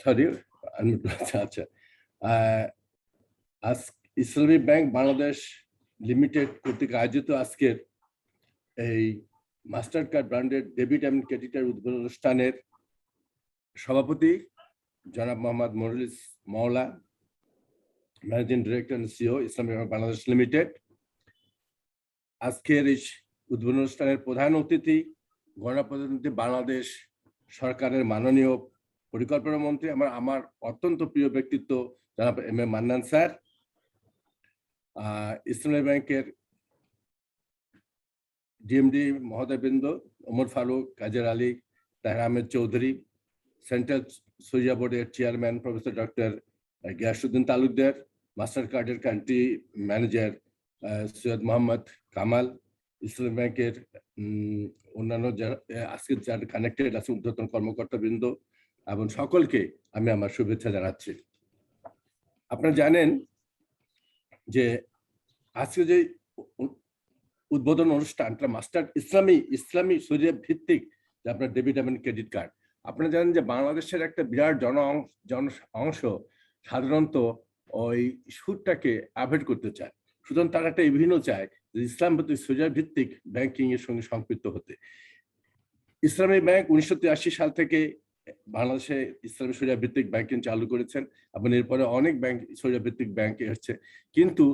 সরি, আচ্ছা। আজ ইসলামী ব্যাংক বাংলাদেশ লিমিটেড কর্তৃক আয়োজিত আজকের এই মাস্টার কার্ড ব্র্যান্ডেড ডেবিট এবং ক্রেডিট কার্ড উদ্বোধন অনুষ্ঠানের সভাপতি জনাব মোহাম্মদ মনিরুল মাওলা, managing director and CEO Islami Bank Bangladesh limited. আজকের এই উদ্বোধন অনুষ্ঠানের প্রধান অতিথি গণপ্রজাতন্ত্রী বাংলাদেশ সরকারের মাননীয় পরিকল্পনা মন্ত্রী, আমার অত্যন্ত প্রিয় ব্যক্তিত্ব জনাব এম এ মান্নান স্যার, ইসলামী ব্যাংকের ডিএমডি মহোদয়বৃন্দ ওমর ফারুক, কাজের আলী, তাহের আহমেদ চৌধুরী, সেন্ট্রাল শরিয়া বোর্ডের chairman professor doctor Giasuddin Talukdar, master কার্ডের কান্ট্রি ম্যানেজার সৈয়দ মোহাম্মদ কামাল, ইসলামী ব্যাংকের অন্যান্য আজকে যারা কানেক্টেড আছে ঊর্ধ্বতন কর্মকর্তাবৃন্দ এবং সকলকে আমি আমার শুভেচ্ছা জানাচ্ছি। আপনারা জানেন যে আজকে যে উদ্বোধন অনুষ্ঠানটা ইসলামী শরিয়া ভিত্তিক যে আপনার ডেবিট এবং ক্রেডিট কার্ড, আপনারা জানেন যে বাংলাদেশের একটা বিরাট জন অংশ সাধারণত ওই সুদটাকে অ্যাভয়েড করতে চায়। সুতরাং তারা একটা বিভিন্ন চায় যে ইসলাম শরিয়া ভিত্তিক ব্যাংকিং এর সঙ্গে সম্পৃক্ত হতে। ইসলামী ব্যাংক 1983 সাল থেকে বাংলাদেশে ইসলামী শরিয়া ভিত্তিক ব্যাংকিং চালু করেছেন এবং এরপরে অনেক ব্যাংক শরিয়া ভিত্তিক ব্যাংক এসেছে, কিন্তু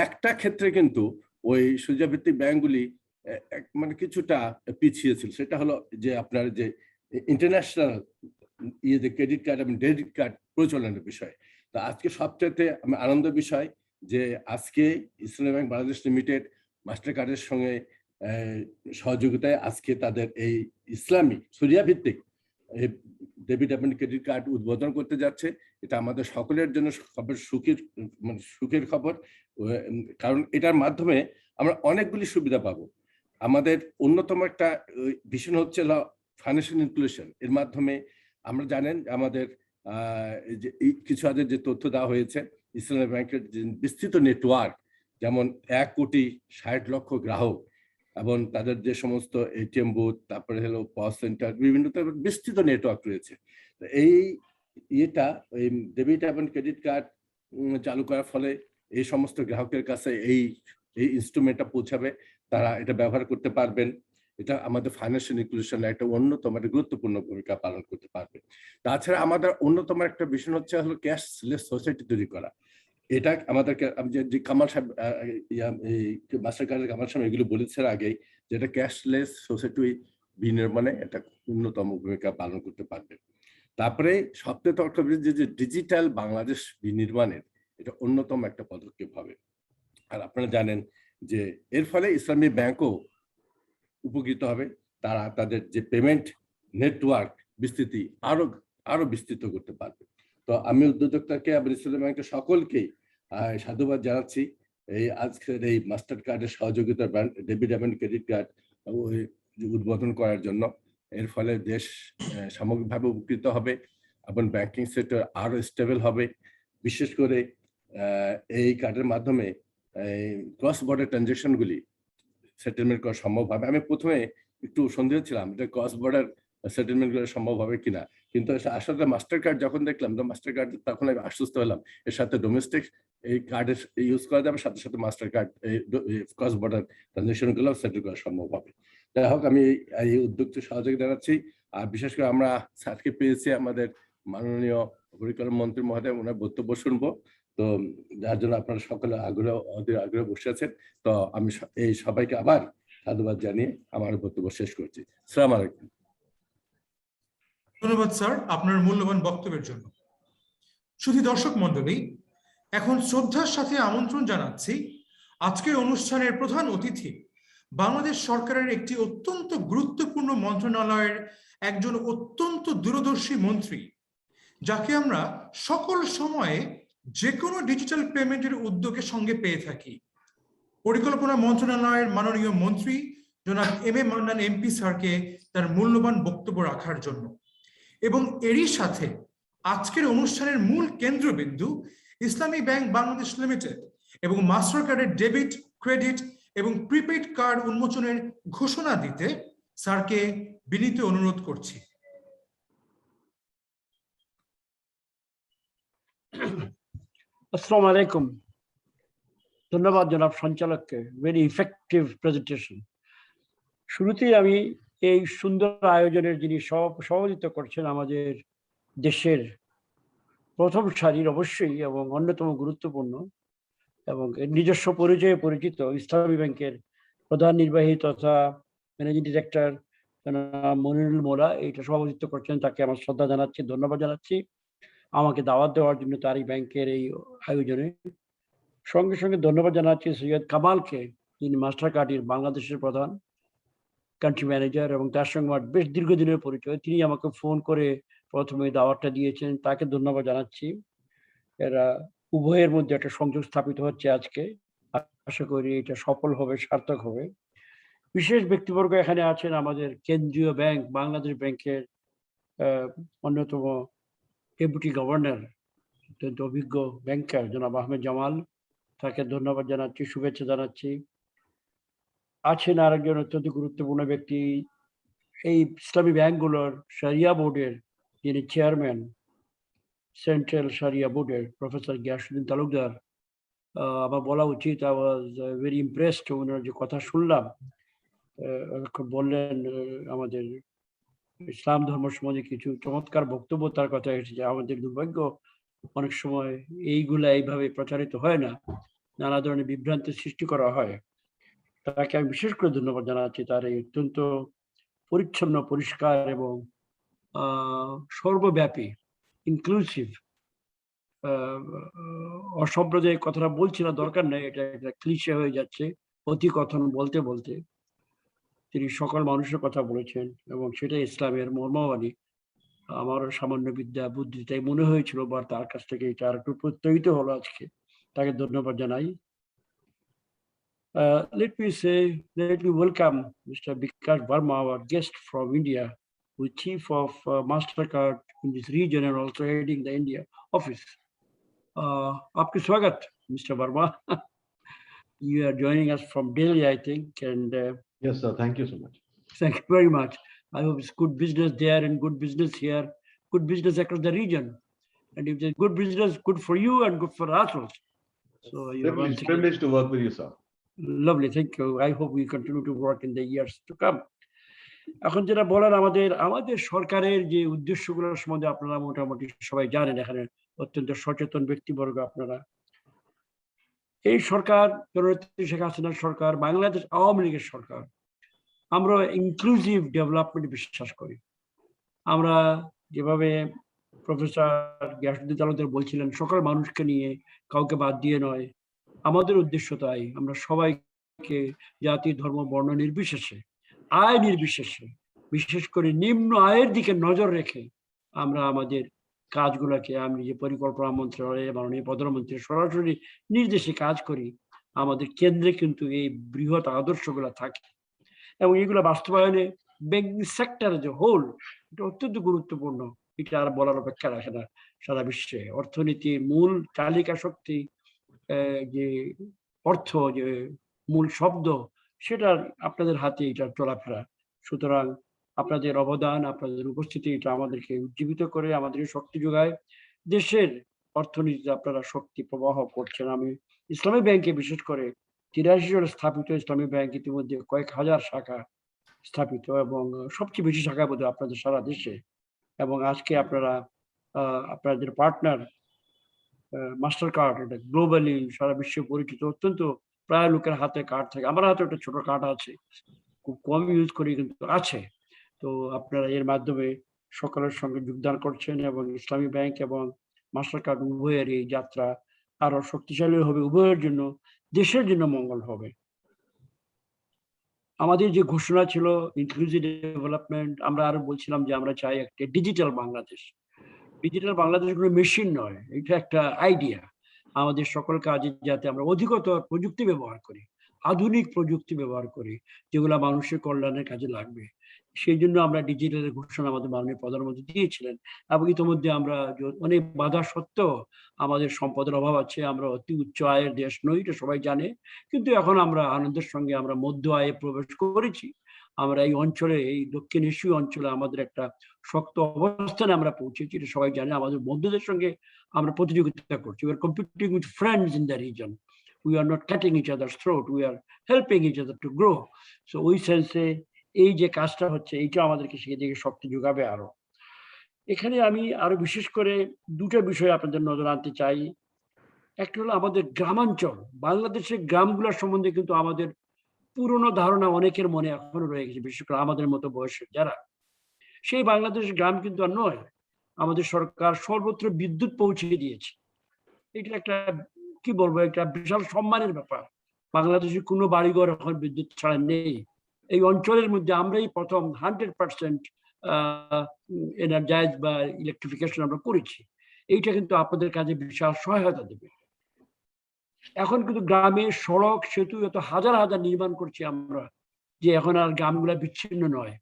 একটা ক্ষেত্রে কিন্তু ওই শরিয়া ভিত্তিক ব্যাংকগুলি মানে কিছুটা পিছিয়ে ছিল। সেটা হলো যে আপনার যে ইন্টারন্যাশনাল যে ক্রেডিট কার্ড এবং ডেবিট কার্ড প্রচলনের বিষয়। তো আজকে সবচেয়ে আনন্দের বিষয় যে আজকে ইসলামী ব্যাংক বাংলাদেশ লিমিটেড মাস্টার কার্ডের সঙ্গে সহযোগিতায় আজকে তাদের এই ইসলামী শরিয়া ভিত্তিক ডেবিট এবং ক্রেডিট কার্ড উদ্বোধন করতে যাচ্ছে। এটা আমাদের সকলের জন্য সুখের খবর, কারণ এটার মাধ্যমে আমরা অনেকগুলি সুবিধা পাবো। আমাদের অন্যতম একটা ভিশন হচ্ছে ফাইন্যান্সিয়াল ইনক্লুশন। এর মাধ্যমে আমরা জানেন আমাদের এই যে কিছু আগে যে তথ্য দেওয়া হয়েছে, ইসলামী ব্যাংকের যে বিস্তৃত নেটওয়ার্ক, যেমন 1,60,00,000 গ্রাহক এবং তাদের যে সমস্ত এটিএম বুথ, তারপরে হলো পজ সেন্টার, বিভিন্ন বিস্তৃত নেটওয়ার্ক রয়েছে। এই ইয়েটা এই ডেবিট এবং ক্রেডিট কার্ড চালু করার ফলে এই সমস্ত গ্রাহকের কাছে এই ইনস্ট্রুমেন্টটা পৌঁছাবে, তারা এটা ব্যবহার করতে পারবেন। এটা আমাদের ফাইন্যান্সিয়াল ইনক্লুশনের একটা অন্যতম একটা গুরুত্বপূর্ণ ভূমিকা পালন করতে পারবে। তাছাড়া আমাদের অন্যতম একটা বিষয় হচ্ছে হলো ক্যাশলেস সোসাইটি তৈরি করা। এটা আমাদেরকে যে কামাল সাহেব মাস্টার কার্ডের কামাল সাহেব এগুলো বলেছেন আগেই, যেটা ক্যাশলেস সোসাইটি বিনির্মাণে একটা অন্যতম ভূমিকা পালন করতে পারবে। তারপরে সবচেয়ে যে ডিজিটাল বাংলাদেশ বিনির্মাণের এটা অন্যতম একটা পদক্ষেপ হবে। আর আপনারা জানেন যে এর ফলে ইসলামী ব্যাংকও উপকৃত হবে। তারা তাদের যে পেমেন্ট নেটওয়ার্ক বিস্তৃতি আরো বিস্তৃত করতে পারবে। তো আমি উদ্যোক্তাকে এবং ইসলামী ব্যাংকের সকলকেই সাধুবাদ জানাচ্ছি এই আজকের এই মাস্টার কার্ডের সহযোগিতা, ডেবিট এবং ক্রেডিট কার্ড উদ্বোধন করার জন্য। এর ফলে দেশ সামগ্রিকভাবে উপকৃত হবে এবং ব্যাংকিং সেক্টর আরো স্টেবল হবে। বিশেষ করে এই কার্ডের মাধ্যমে ক্রস বর্ডার ট্রানজাকশনগুলি সেটেলমেন্ট করা সম্ভব হবে। আমি প্রথমে একটু সন্দেহ ছিলাম এটা ক্রস বর্ডার সেটেলমেন্ট করা সম্ভব হবে কিনা, কিন্তু আসলে মাস্টার কার্ড যখন দেখলাম তো মাস্টার কার্ড তখন আমি আশ্বস্ত হলাম এর সাথে ডোমেস্টিক এই কার্ডের ইউজ করা যাবে, সাথে সাথে master card cross border transaction গুলো সেটেল করা সম্ভব হবে। যাই হোক, আমি এই উদ্যোগটি সহযোগিতা জানাচ্ছি। আর বিশেষ করে আমরা স্যারকে পেয়েছি আমাদের মাননীয় পরিকল্পনা মন্ত্রী মহোদয়, ওনার বক্তব্য শুনবো। তো যার জন্য আপনারা সকলে আগ্রহ বসে আছেন। তো আমি এই সবাইকে আবার সাধুবাদ জানিয়ে আমার বক্তব্য শেষ করছি। আসসালামু আলাইকুম।
ধন্যবাদ স্যার আপনার মূল্যবান বক্তব্যের জন্য। শুধু দর্শক মণ্ডলী, এখন শ্রদ্ধার সাথে আমন্ত্রণ জানাচ্ছি আজকের অনুষ্ঠানের প্রধান অতিথি, বাংলাদেশ সরকারের একটি অত্যন্ত গুরুত্বপূর্ণ মন্ত্রণালয়ের একজন অত্যন্ত দূরদর্শী মন্ত্রী, যাকে আমরা সকল সময়ে যে কোনো ডিজিটাল পেমেন্টের উদ্যোগের সঙ্গে পেয়ে থাকি, পরিকল্পনা মন্ত্রণালয়ের মাননীয় মন্ত্রী জনাব এম এ মান্নান এমপি স্যারকে তার মূল্যবান বক্তব্য রাখার জন্য। এবং এরই সাথে আজকের অনুষ্ঠানের মূল কেন্দ্রবিন্দু ইসলামী ব্যাংক বাংলাদেশ লিমিটেড এবং মাস্টার কার্ডের ডেবিট, ক্রেডিট এবং প্রিপেইড কার্ড উন্মোচনের ঘোষণা দিতে স্যারকে বিনীত অনুরোধ করছি।
আসসালামু আলাইকুম। ধন্যবাদ জনাব সঞ্চালককে, ভেরি ইফেক্টিভ প্রেজেন্টেশন। শুরুতেই আমি এই সুন্দর আয়োজনের যিনি সভাপতিত্ব করছেন আমাদের দেশের প্রথম সারির অবশ্যই এবং অন্যতম গুরুত্বপূর্ণ এবং নিজস্ব পরিচয়ে পরিচিত ইসলামী ব্যাংকের প্রধান নির্বাহী তথা ম্যানেজিং ডিরেক্টর জনাব মনিরুল মৌলা এইটা সভাপতিত্ব করছেন, তাকে আমার শ্রদ্ধা জানাচ্ছি, ধন্যবাদ জানাচ্ছি আমাকে দাওয়াত দেওয়ার জন্য তার এই ব্যাংকের এই আয়োজনে। সঙ্গে সঙ্গে ধন্যবাদ জানাচ্ছি সৈয়দ কামালকে, যিনি মাস্টার কার্ডের বাংলাদেশের প্রধান কান্ট্রি ম্যানেজার এবং তার সঙ্গে আমার বেশ দীর্ঘদিনের পরিচয়। তিনি আমাকে ফোন করে প্রথমে দাওয়াতটা দিয়েছেন, তাকে ধন্যবাদ জানাচ্ছি। এরা উভয়ের মধ্যে একটা সংযোগ স্থাপিত হচ্ছে আজকে, আশা করি এটা সফল হবে, সার্থক হবে। বিশেষ ব্যক্তিবর্গ এখানে আছেন আমাদের কেন্দ্রীয় ব্যাংক বাংলাদেশ ব্যাংকের অন্যতম ডেপুটি গভর্নর, অত্যন্ত অভিজ্ঞ ব্যাংকার জনাব আহমেদ জামাল, তাকে ধন্যবাদ জানাচ্ছি, শুভেচ্ছা জানাচ্ছি। আছেন আরেকজন অত্যন্ত গুরুত্বপূর্ণ ব্যক্তি, এই ইসলামী ব্যাংকগুলোর শরিয়া বোর্ডের যিনি চেয়ারম্যান, সেন্ট্রাল শরিয়া বোর্ডের প্রফেসর গিয়াসউদ্দিন তালুকদার। আমার বলা উচিত আই ওয়াজ ভেরি ইমপ্রেসড, ওনার যে কথা শুনলাম, বললেন আমাদের ইসলাম ধর্ম সম্বন্ধে কিছু চমৎকার বক্তব্য তার কথা এসেছে। আমাদের দুর্ভাগ্য অনেক সময় এইগুলা এইভাবে প্রচারিত হয় না, নানা ধরনের বিভ্রান্তির সৃষ্টি করা হয়। তাকে আমি বিশেষ করে ধন্যবাদ জানাচ্ছি তার এই অত্যন্ত পরিচ্ছন্ন, পরিষ্কার এবং সর্বব্যাপী ইনক্লুসিভ, অসাম্প্রদায়িক কথাটা বলছি না, দরকার নেই, এটা একটা ক্লিশে হয়ে যাচ্ছে অতি কথন বলতে বলতে। তিনি সকল মানুষের কথা বলেছেন এবং সেটা ইসলামের মর্মবাণী। আমারও সামান্য বিদ্যা বুদ্ধি তাই মনে হয়েছিল, বা তার কাছ থেকে এটা আর একটু প্রত্যয়িত হলো আজকে, তাকে ধন্যবাদ জানাই। Let me welcome Mr. Bikash Verma, our guest from India, who is chief of MasterCard in this region and also heading the India office. Aapka swagat, Mr. Verma. You are joining us from Delhi, I think, and
Yes, sir. Thank you so much.
thank you very much. I hope it's good business there and good business here, good business across the region. And if there's good business, good for you and good for us also. So you are once again-
Privileged to work with you, sir.
Lovely, thank you. I hope we continue to work in the years to come. এখন যেটা বলার আমাদের সরকারের যে উদ্দেশ্যগুলোর সম্বন্ধে আপনারা মোটামুটি সবাই জানেন, এখানে অত্যন্ত সচেতন ব্যক্তিবর্গ আপনারা। এই সরকার জননেত্রী শেখ হাসিনার সরকার, বাংলাদেশ আওয়ামী লীগের সরকার, আমরা ইনক্লুসিভ ডেভেলপমেন্ট বিশ্বাস করি। আমরা যেভাবে প্রফেসর গিয়াসউদ্দিন তালুকদার বলছিলেন, সকল মানুষকে নিয়ে, কাউকে বাদ দিয়ে নয়, আমাদের উদ্দেশ্য তাই। আমরা সবাইকে জাতি ধর্ম বর্ণ নির্বিশেষে, আয় নির্বিশেষে, বিশেষ করে নিম্ন আয়ের দিকে নজর রেখে আমরা আমাদের কাজগুলোকে, আমি যে পরিকল্পনা মন্ত্রণালয়ে মাননীয় প্রধানমন্ত্রী সরাসরি নির্দেশে কাজ করি, আমাদের কেন্দ্রে কিন্তু এই বৃহৎ আদর্শগুলো থাকে এবং এগুলো বাস্তবায়নে ব্যাংকিং সেক্টর যে হোল, এটা অত্যন্ত গুরুত্বপূর্ণ। এটা আর বলার অপেক্ষা রাখে না। সারা বিশ্বে অর্থনীতি মূল চালিকা শক্তি, যে অর্থ, যে মূল শব্দ, সেটা আপনাদের হাতে এটা চলাফেরা। সুতরাং আপনাদের অবদান, আপনাদের উপস্থিতি, এটা আমাদেরকে উজ্জীবিত করে, আমাদের শক্তি যোগায়। দেশের অর্থনীতিতে আপনারা শক্তি প্রবাহ করছেন। আমি ইসলামী ব্যাংকে বিশেষ করে 83 সালে স্থাপিত ইসলামী ব্যাংক ইতিমধ্যে কয়েক হাজার শাখা স্থাপিত এবং সবচেয়ে বেশি শাখা বোধহয় আপনাদের সারা দেশে। এবং আজকে আপনারা আপনাদের পার্টনার মাস্টার কার্ড, এটা গ্লোবালি সারা বিশ্বে পরিচিত। অত্যন্ত প্রায় লোকের হাতে কার্ড থাকে, আমার হাতে একটা ছোট কার্ড আছে, খুব কম ইউজ করি কিন্তু আছে। তো আপনারা এর মাধ্যমে সকলের সঙ্গে যোগদান করছেন এবং ইসলামী ব্যাংক এবং মাস্টার কার্ড উভয়ের এই যাত্রা আরো শক্তিশালী হবে, উভয়ের জন্য, দেশের জন্য মঙ্গল হবে। আমাদের যে ঘোষণা ছিল ইনক্লুসিভ ডেভেলপমেন্ট, আমরা আরো বলছিলাম যে আমরা চাই একটা ডিজিটাল বাংলাদেশ। ডিজিটাল বাংলাদেশ কোনো মেশিন নয়, এটা একটা আইডিয়া। আমাদের সকল কাজে যাতে আমরা অধিকতর প্রযুক্তি ব্যবহার করি, আধুনিক প্রযুক্তি ব্যবহার করি, যেগুলো মানুষের কল্যাণের কাজে লাগবে। সেই জন্য আমরা ডিজিটালের ঘোষণা আমাদের মাননীয় প্রধানমন্ত্রী দিয়েছিলেন এবং ইতিমধ্যে আমরা অনেক বাধা সত্ত্বেও, আমাদের সম্পদের অভাব আছে, আমরা অতি উচ্চ আয়ের দেশ নই, এটা সবাই জানে, কিন্তু এখন আমরা আনন্দের সঙ্গে আমরা মধ্য আয়ে প্রবেশ করেছি। আমরা এই অঞ্চলে, এই দক্ষিণ এশীয় অঞ্চলে আমাদের একটা শক্ত অবস্থানে আমরা পৌঁছেছি, এটা সবাই জানে। আমাদের বন্ধুদের সঙ্গে আমরা প্রতিযোগিতা করছি। We are competing with friends in the region. We are not cutting each others throat, we are helping each other to grow. So ওই সেন্সে এই যে কাজটা হচ্ছে, এইটা আমাদেরকে সেদিকে শক্তি যোগাবে আরো। এখানে আমি আরো বিশেষ করে দুটো বিষয় আপনাদের নজর আনতে চাই। একটা হলো আমাদের গ্রামাঞ্চল। বাংলাদেশের গ্রামগুলোর সম্বন্ধে কিন্তু আমাদের পুরনো ধারণা অনেকের মনে এখনো রয়ে গেছে, বিশেষ করে আমাদের মতো বয়সের যারা। সেই বাংলাদেশের গ্রাম কিন্তু আর নয়। আমাদের সরকার সর্বত্র বিদ্যুৎ পৌঁছে দিয়েছে। এটা একটা, কি বলবো, একটা বিশাল সম্মানের ব্যাপার। বাংলাদেশের কোনো বাড়িঘর এখন বিদ্যুৎ ছাড়া নেই। এই অঞ্চলের মধ্যে আমরাই প্রথম 100% এনার্জাইজ বা ইলেকট্রিফিকেশন আমরা করেছি। এইটা কিন্তু আপনাদের কাজে বিশাল সহায়তা দেবে। এখন কিন্তু গ্রামে সড়ক, সেতু এত হাজার হাজার নির্মাণ করছি আমরা, যে এখন আর গ্রামগুলা বিচ্ছিন্ন নয়।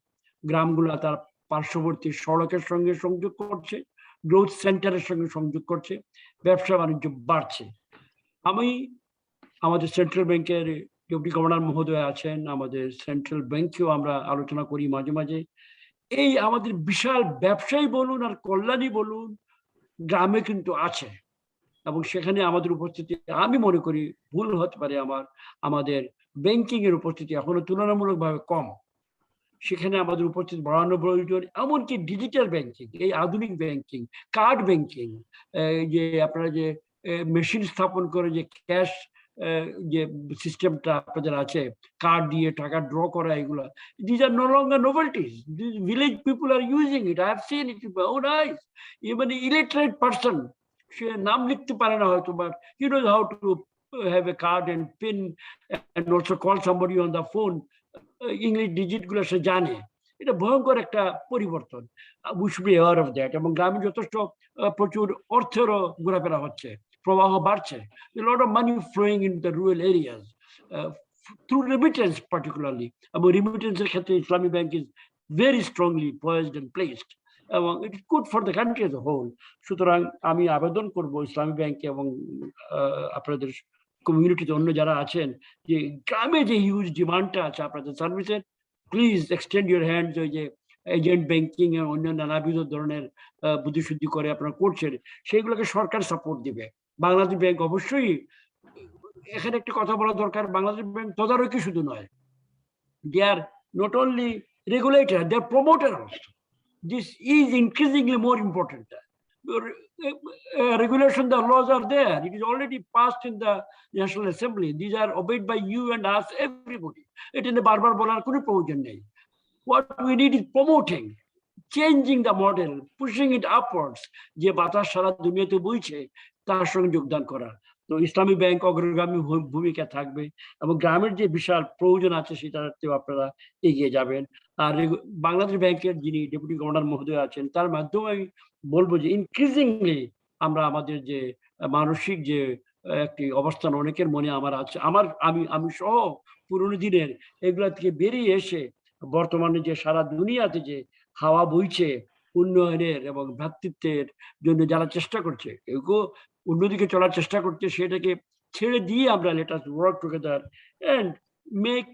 গ্রামগুলা তার পার্শ্ববর্তী সড়কের সঙ্গে সংযোগ করছে, গ্রোথ সেন্টারের সঙ্গে সংযোগ করছে, ব্যবসা বাণিজ্য বাড়ছে। আমি আমাদের সেন্ট্রাল ব্যাংকের ডেপুটি গভর্নর মহোদয় আছেন, আমাদের সেন্ট্রাল ব্যাংকেও আমরা আলোচনা করি মাঝে মাঝে। এই আমাদের বিশাল ব্যবসায়ী বলুন আর কল্যাণী বলুন, গ্রামে কিন্তু আছে এবং সেখানে আমাদের উপস্থিতি, আমি মনে করি, ভুল হতে পারে আমাদের ব্যাংকিং এর উপস্থিতি এখনো তুলনামূলকভাবে কম। সেখানে আমাদের উপস্থিতি বাড়ানো প্রয়োজন। এমনকি ডিজিটাল ব্যাংকিং, এই আধুনিক ব্যাংকিং, কার্ড ব্যাংকিং, যে আপনারা যে মেশিন স্থাপন করে যে ক্যাশ যে সিস্টেমটা আপনাদের আছে, কার্ড দিয়ে টাকা ড্র করা, এগুলা, these are no longer novelties. These village people are using it. I have seen it with my own eyes. Even an illiterate person, সে নাম লিখতে পারে না হয়তো, but he knows how to have a card and pin and also call somebody on the phone. English digit গুলো সে জানে। এটা ভয়ঙ্কর একটা পরিবর্তন। We should be aware of that. এবং গ্রামে যথেষ্ট প্রচুর অর্থেরও ঘোরাফেরা হচ্ছে, প্রবাহ বাড়ছে। A lot of money flowing in the rural areas. through remittance particularly. Remittance Islamic Bank is very strongly poised and placed. It's good for the country as a whole. সুতরাং আমি আবেদন করব ইসলামী ব্যাংকে এবং আপনাদের কমিউনিটিতে অন্য যারা আছেন যে গ্রামে যে হিউজ ডিমান্ডটা আছে আপনাদের সার্ভিসের, প্লিজ এক্সটেন্ড ইউর হ্যান্ড। ওই যে এজেন্ট ব্যাংকিং এর অন্য নানাবিধ ধরনের বুদ্ধিশুদ্ধি করে আপনারা করছেন, সেইগুলোকে সরকার সাপোর্ট দিবে। বাংলাদেশ ব্যাংক অবশ্যই, এখানে একটা কথা বলা দরকার, বাংলাদেশ ব্যাংক তদারকি শুধু নয়, they are not only regulator, they are promoter also. This is increasingly more important. Regulation, the laws are there. It is already passed in the National Assembly. These are obeyed by you and us, everybody. It in the barbar bolar kono provision nei. What we need is promoting, changing the model, pushing it upwards. Je batas sara duniyate boiche tar songe jogdan kora. তো ইসলামী bank অগ্রগামী ভূমিকা থাকবে এবং গ্রামের যে বিশাল প্রয়োজন আছে সেটাতেও আপনারা এগিয়ে যাবেন। আর বাংলাদেশ ব্যাংকের যিনি ডেপুটি গভর্নর মহোদয় আছেন, তার মাধ্যমে আমি বলবো যে ইনক্রিজিংলি আমরা আমাদের যে মানসিক যে একটি অবস্থান অনেকের মনে আমার আছে, আমি সহ পুরনো দিনের এগুলা থেকে বেরিয়ে এসে বর্তমানে যে সারা দুনিয়াতে যে হাওয়া বইছে উন্নয়নের এবং ভ্রাতৃত্বের জন্য যারা চেষ্টা করছে, এগুলো অন্যদিকে চলার চেষ্টা করছে, সেটাকে ছেড়ে দিয়ে আমরা let us work together and make.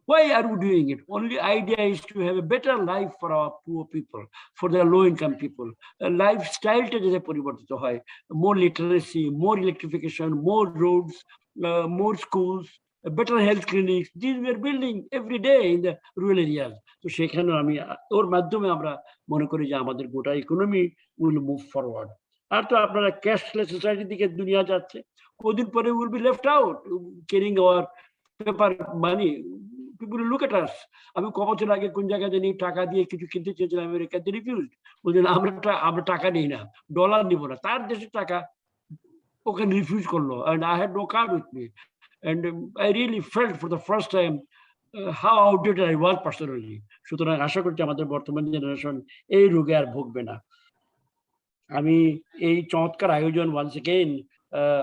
Why are we doing it? Only idea is to have a better life for our poor people, for the low income people. Lifestyle টা যাতে পরিবর্তিত হয়, more literacy, more electrification, more roads, more schools, better health clinics. These we are building every day in the rural areas. তো সেখানে আমি ওর মাধ্যমে আমরা মনে করি যে আমাদের গোটা ইকোনমি will move forward. আর তো আপনারা ক্যাশলেস সোসাইটির দিকে দুনিয়া যাচ্ছে, কদিন পরে will be left out carrying our paper money. People look at us. আমি ক বছর আগে কোন জায়গায় জানি টাকা দিয়ে কিছু কিনতে চেয়েছিলাম, আমেরিকাতে রিফিউজড, বলছেন আমরা টাকা নিই না, ডলার নিব না। তার দেশের টাকা ওকে রিফিউজ করলো, and I had no card with me, and I really felt for the first time how outdated I was personally. সুতরাং আশা করছি আমাদের বর্তমান জেনারেশন এই রোগে আর ভুগবে না। আমি এই চমৎকার আয়োজন, once again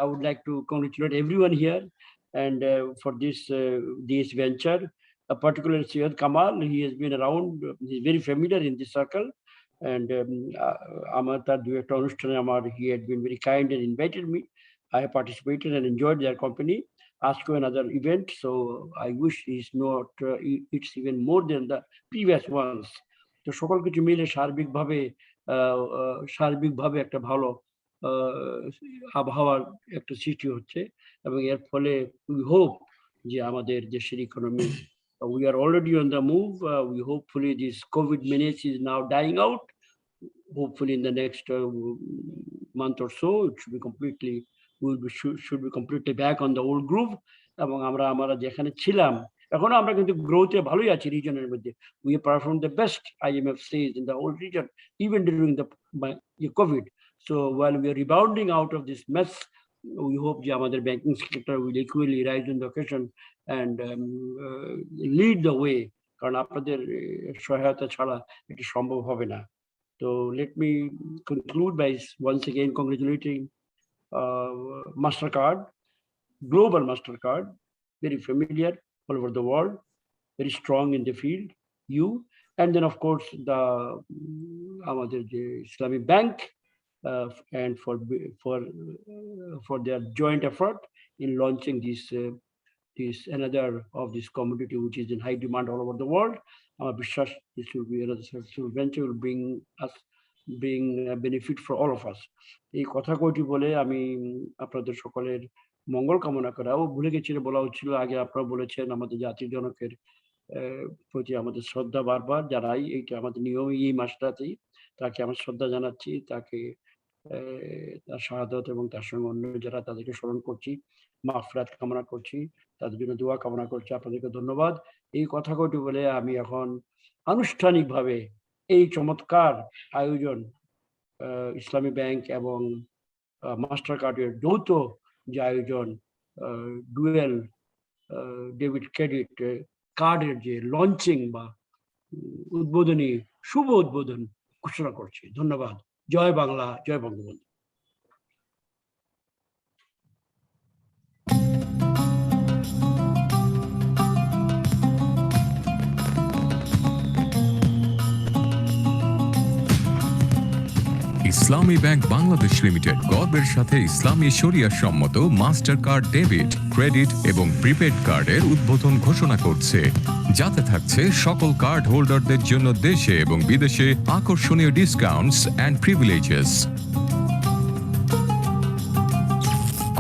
I would like to congratulate everyone here and for this venture, particularly Syed Kamal. He has been around, he's very familiar in this circle, and আমার তার দু একটা অনুষ্ঠানে he had been very kind and invited me. I participated and enjoyed their company. Asked to another event, so I wish it's not it's even more than the previous ones. তো সকল কিছু মিলে সার্বিকভাবে একটা ভালো আবহাওয়ার একটা সৃষ্টি হচ্ছে এবং এর ফলে we hope যে আমাদের দেশের economy, we are already on the move. We hopefully this COVID menace is now dying out. Hopefully in the next month or so it should be completely back on the old groove. এবং আমরা যেখানে ছিলাম এখনো আমরা কিন্তু গ্রোথে ভালোই আছি রিজনের মধ্যে। We performed the best, IMF says, in the whole region even during the COVID. So while we are rebounding out of this mess, we hope যে আমাদের banking sector will equally rise in the occasion and lead the way, কারণ আপনাদের সহায়তা ছাড়া এটা সম্ভব হবে না। So let me conclude by once again congratulating MasterCard, global MasterCard, very familiar all over the world, very strong in the field, you, and then of course the আমাদের যে Islamic Bank, and for their joint effort in launching this another of this commodity which is in high demand all over the world. Our বিশ্বাস this will be another successful venture, will bring a benefit for all of us. এই কথা কয়টি বলে আমি আপনাদের সকলের মঙ্গল কামনা করা ও ভুলে গেছি বলা হচ্ছিল আগে, আপনারা বলেছেন আমাদের জাতির জনকের প্রতি আমাদের শ্রদ্ধা বারবার জানাই, এইটা আমাদের নিয়ম। এই মাসটাতেই তাকে আমার শ্রদ্ধা জানাচ্ছি, তাকে তার শাহাদত এবং তার সঙ্গে অন্য যারা তাদেরকে স্মরণ করছি, মাগফিরাত কামনা করছি, তাদের জন্য দোয়া কামনা করছি। আপনাদেরকে ধন্যবাদ। এই কথা কটি বলে আমি এখন আনুষ্ঠানিকভাবে এই চমৎকার আয়োজন ইসলামী ব্যাংক এবং মাস্টারকার্ডের যৌথ যে আয়োজন ডুয়েল ডেবিট ক্রেডিট কার্ডের যে লঞ্চিং বা উদ্বোধনী শুভ উদ্বোধন ঘোষণা করছি। ধন্যবাদ। জয় বাংলা, জয় বঙ্গবন্ধু।
ইসলামী ব্যাংক বাংলাদেশ লিমিটেড গর্বের সাথে ইসলামী শরিয়া সম্মত মাস্টার কার্ড ডেবিট, ক্রেডিট এবং প্রিপেড কার্ডের উদ্বোধন ঘোষণা করছে, যাতে থাকছে সকল কার্ড হোল্ডারদের জন্য দেশে এবং বিদেশে আকর্ষণীয় discounts and privileges.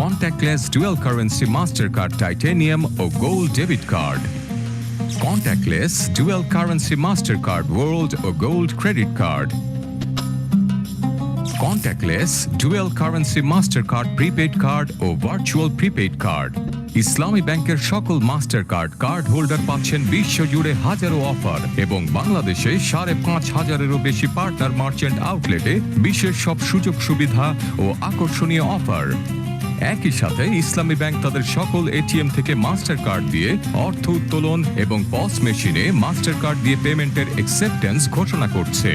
Contactless dual currency Mastercard Titanium or Gold debit card. Contactless dual currency Mastercard World or Gold credit card. Contactless dual currency Mastercard prepaid card or virtual prepaid card. ইসলামী ব্যাংকের সকল Mastercard card holder পাচ্ছেন বিশ্বজুড়ে হাজারো offer এবং বাংলাদেশে ৫,৫০০-এরও বেশি partner merchant আউটলেটে বিশেষ সব সুযোগ সুবিধা ও আকর্ষণীয় অফার। একই সাথে ইসলামী ব্যাংক তাদের সকল এটিএম থেকে মাস্টার কার্ড দিয়ে অর্থ উত্তোলন এবং পস মেশিনে মাস্টার কার্ড দিয়ে পেমেন্টের অ্যাকসেপ্টেন্স ঘোষণা করছে।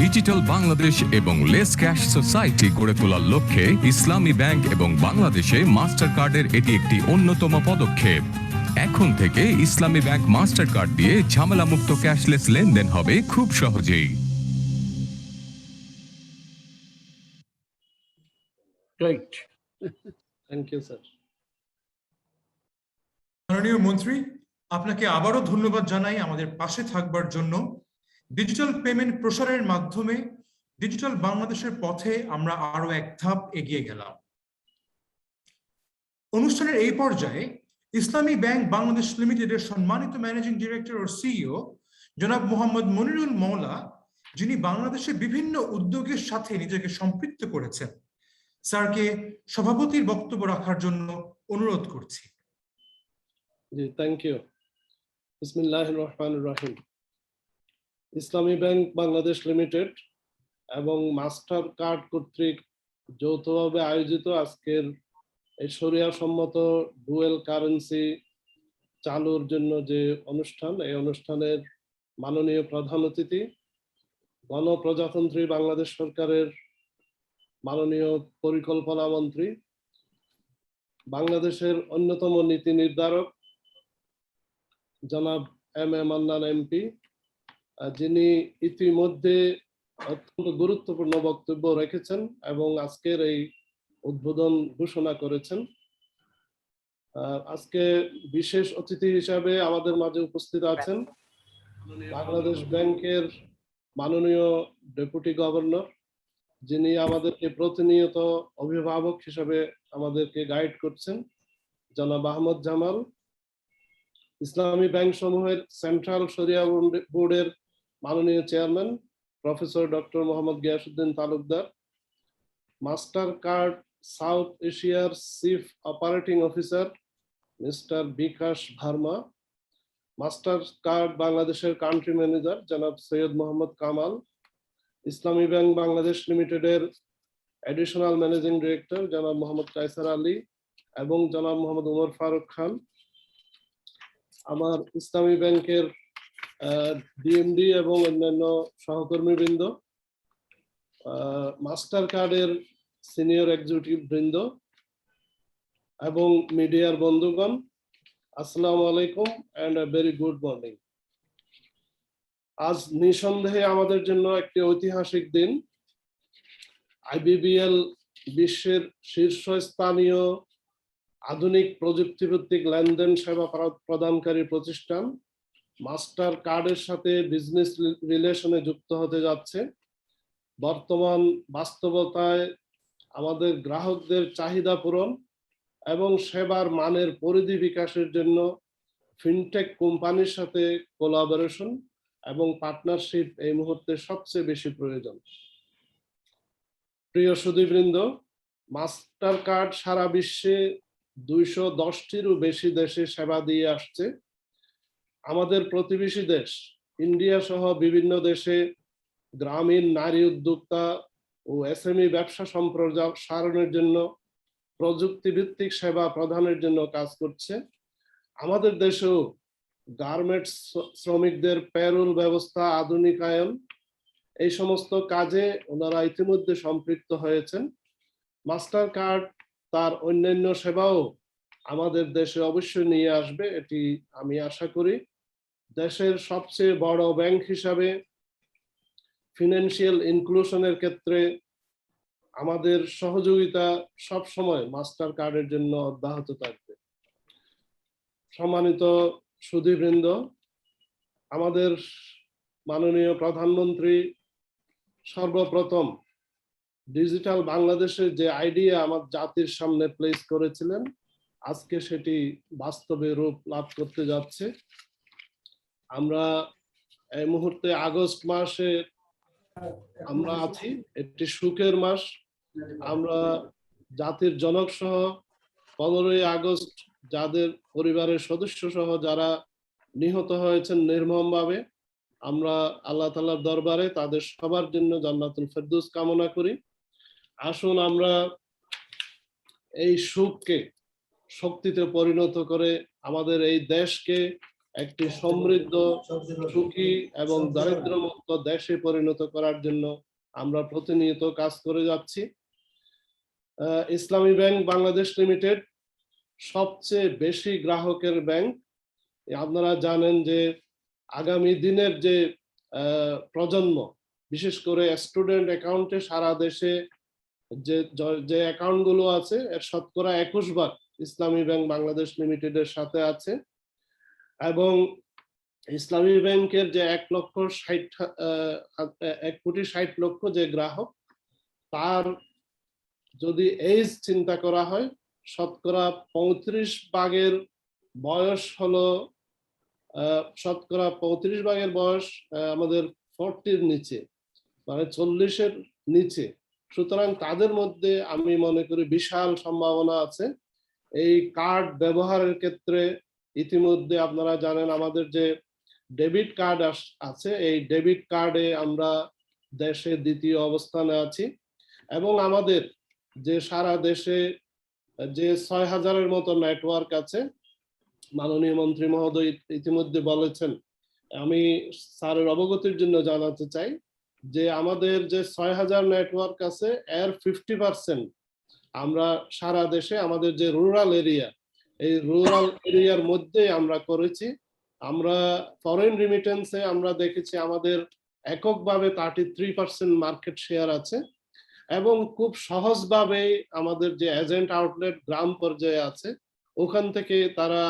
ডিজিটাল বাংলাদেশ এবং লেস ক্যাশ সোসাইটি গড়ে তোলার লক্ষ্যে ইসলামী ব্যাংক এবং বাংলাদেশে মাস্টার কার্ডের এটি একটি অন্যতম পদক্ষেপ। এখন থেকে ইসলামী ব্যাংক মাস্টার কার্ড দিয়ে ঝামেলামুক্ত ক্যাশলেস লেনদেন হবে খুব সহজেই।
Great.
Thank you sir.
মাননীয় মন্ত্রী, আপনাকে আবারও ধন্যবাদ জানাই আমাদের পাশে থাকবার জন্য। ডিজিটাল পেমেন্ট প্রসারের মাধ্যমে ডিজিটাল বাংলাদেশের পথে আমরা আরো এক ধাপ এগিয়ে গেলাম। অনুষ্ঠানের এই পর্যায়ে ইসলামী ব্যাংক বাংলাদেশ লিমিটেডের সম্মানিত ম্যানেজিং ডিরেক্টর ও সিইও জনাব মোহাম্মদ মনিরুল মওলা, যিনি বাংলাদেশে বিভিন্ন উদ্যোগের সাথে নিজেকে সম্পৃক্ত করেছেন, স্যারকে সভাপতির বক্তব্য রাখার জন্য অনুরোধ করছি।
জি, থ্যাংক ইউ। বিসমিল্লাহির রহমানির রহিম। ইসলামী ব্যাংক বাংলাদেশ লিমিটেড এবং মাস্টার কার্ড কর্তৃক যৌথভাবে আয়োজিত আজকের এই শরিয়া সম্মত ডুয়েল কারেন্সি চালুর জন্য যে অনুষ্ঠান, এই অনুষ্ঠানের মাননীয় প্রধান অতিথি গণপ্রজাতন্ত্রী বাংলাদেশ সরকারের মাননীয় পরিকল্পনা মন্ত্রী, বাংলাদেশের অন্যতম নীতি নির্ধারক জনাব এম এ মান্নান এমপি, যিনি ইতিমধ্যে অত্যন্ত গুরুত্বপূর্ণ বক্তব্য রেখেছেন এবং আজকের এই উদ্বোধন ঘোষণা করেছেন। আজকে বিশেষ অতিথি হিসাবে আমাদের মাঝে উপস্থিত আছেন বাংলাদেশ ব্যাংকের মাননীয় ডেপুটি গভর্নর, যিনি আমাদেরকে প্রতিনিয়ত অভিভাবক হিসাবে আমাদেরকে গাইড করছেন, জনাব আহমদ জামাল। ইসলামী ব্যাংক সমূহের সেন্ট্রাল শরিয়া বোর্ডের মাননীয় chairman professor doctor Mohammad Giasuddin Talukdar, master card south এশিয়ার চিফ অপারেটিং অফিসার মিস্টার বিকাশ ভার্মা, মাস্টার কার্ড বাংলাদেশের কান্ট্রি ম্যানেজার জনাব সৈয়দ মোহাম্মদ কামাল, ইসলামী ব্যাংক বাংলাদেশ লিমিটেডের অ্যাডিশনাল ম্যানেজিং ডিরেক্টর জনাব মোহাম্মদ কায়সার আলী এবং জনাব মোহাম্মদ উমর ফারুক খান, আমার ইসলামী ব্যাংকের ডিএমডি এবং অন্যান্য সহকর্মীবৃন্দ, মাস্টার কার্ডের সিনিয়র এক্সিকিউটিভ বৃন্দ এবং মিডিয়ার বন্ধুগণ, আসসালামু আলাইকুম and a very good morning. আজ নিঃসন্দেহে আমাদের জন্য একটি ঐতিহাসিক দিন। আইবিবিএল বিশ্বের শীর্ষস্থানীয় আধুনিক প্রযুক্তিভিত্তিক লেনদেন সেবা প্রদানকারী প্রতিষ্ঠান মাস্টার কার্ডের সাথে বিজনেস রিলেশনে যুক্ত হতে যাচ্ছে। বর্তমান বাস্তবতায় আমাদের গ্রাহকদের চাহিদা পূরণ এবং সেবার মানের পরিধি বিকাশের জন্য ফিনটেক কোম্পানির সাথে কোলাবোরেশন এবং পার্টনারশিপ এই মুহূর্তে সবচেয়ে বেশি প্রয়োজন। প্রিয় সুধীবৃন্দ, মাস্টার কার্ড সারা বিশ্বে 210টিরও বেশি দেশে সেবা দিয়ে আসছে। আমাদের প্রতিবেশী দেশ ইন্ডিয়া সহ বিভিন্ন দেশে গ্রামীণ নারী উদ্যোক্তা ও এসএমই ব্যবসা সম্প্রসারণের জন্য প্রযুক্তি ভিত্তিক সেবা প্রদানের জন্য কাজ করছে। আমাদের দেশেও গার্মেন্টস শ্রমিকদের পেরোল ব্যবস্থা আধুনিকায়ন, এই সমস্ত কাজে ওনারা ইতিমধ্যে সম্পৃক্ত হয়েছেন। মাস্টার কার্ড তার অন্যান্য সেবাও আমাদের দেশে অবশ্যই নিয়ে আসবে, এটি আমি আশা করি। দেশের সবচেয়ে বড় ব্যাংক হিসাবে ফিনান্সিয়াল ইনক্লুশনের ক্ষেত্রে আমাদের সহযোগিতা সব সময় মাস্টার কার্ডের জন্য অব্যাহত থাকবে। সম্মানিত সুধীবৃন্দ, আমাদের মাননীয় প্রধানমন্ত্রী সর্বপ্রথম ডিজিটাল বাংলাদেশের যে আইডিয়া আমার জাতির সামনে প্লেস করেছিলেন, আজকে সেটি বাস্তবে রূপ লাভ করতে যাচ্ছে। আমরা এই মুহূর্তে আগস্ট মাসে আমরা আছি, একটি সুখের মাস। আমরা জাতির জনক সহ 15ই আগস্ট যাদের পরিবারের সদস্য সহ যারা নিহত হয়েছেন নির্মমভাবে, আমরা আল্লাহ তাআলার দরবারে তাদের সবার জন্য জান্নাতুল ফেরদৌস কামনা করি। আসুন আমরা এই সুখকে শক্তিতে পরিণত করে আমাদের এই দেশকে একটি সমৃদ্ধ, সুখী এবং দারিদ্র্যমুক্ত দেশে পরিণত করার জন্য আমরা প্রতিনিয়ত কাজ করে যাচ্ছি। ইসলামী ব্যাংক বাংলাদেশ লিমিটেড সবচেয়ে বেশি গ্রাহকের ব্যাংক। আপনারা জানেন যে আগামী দিনের যে প্রজন্ম, বিশেষ করে স্টুডেন্ট অ্যাকাউন্টে সারা দেশে যে অ্যাকাউন্ট গুলো আছে এর শতকরা 21% ইসলামী ব্যাংক বাংলাদেশ লিমিটেডের সাথে আছে। এবং ইসলামী ব্যাংকের যে 1,60,00,000 যে গ্রাহক, তার যদি এজ চিন্তা করা হয়, শতকরা 35% বয়স হলো শতকরা 35% বয়স আমাদের 40-র নিচে, মানে 40-এর নিচে। সুতরাং তাদের মধ্যে আমি মনে করি বিশাল সম্ভাবনা আছে এই কার্ড ব্যবহারের ক্ষেত্রে। ইতিমধ্যে আপনারা জানেন আমাদের যে ডেবিট কার্ড আছে, এই ডেবিট কার্ডে আমরা দেশে 2য় অবস্থানে আছি। এবং আমাদের যে সারা দেশে যে 6,000-এর মতো নেটওয়ার্ক আছে, মাননীয় মন্ত্রী মহোদয় ইতিমধ্যে বলেছেন, আমি স্যারের অবগতির জন্য জানাতে চাই যে আমাদের যে 6,000 নেটওয়ার্ক আছে এর 50% আমরা সারা দেশে আমাদের যে রুরাল এরিয়া, এই রুরাল এরিয়ার মধ্যে আমরা করেছি। আমরা ফরেন রিমিটেন্সে আমরা দেখেছি আমাদের এককভাবে 33% মার্কেট শেয়ার আছে। এবং খুব সহজভাবে আমাদের যে এজেন্ট আউটলেট গ্রাম পর্যায়ে আছে, ওখান থেকে তারা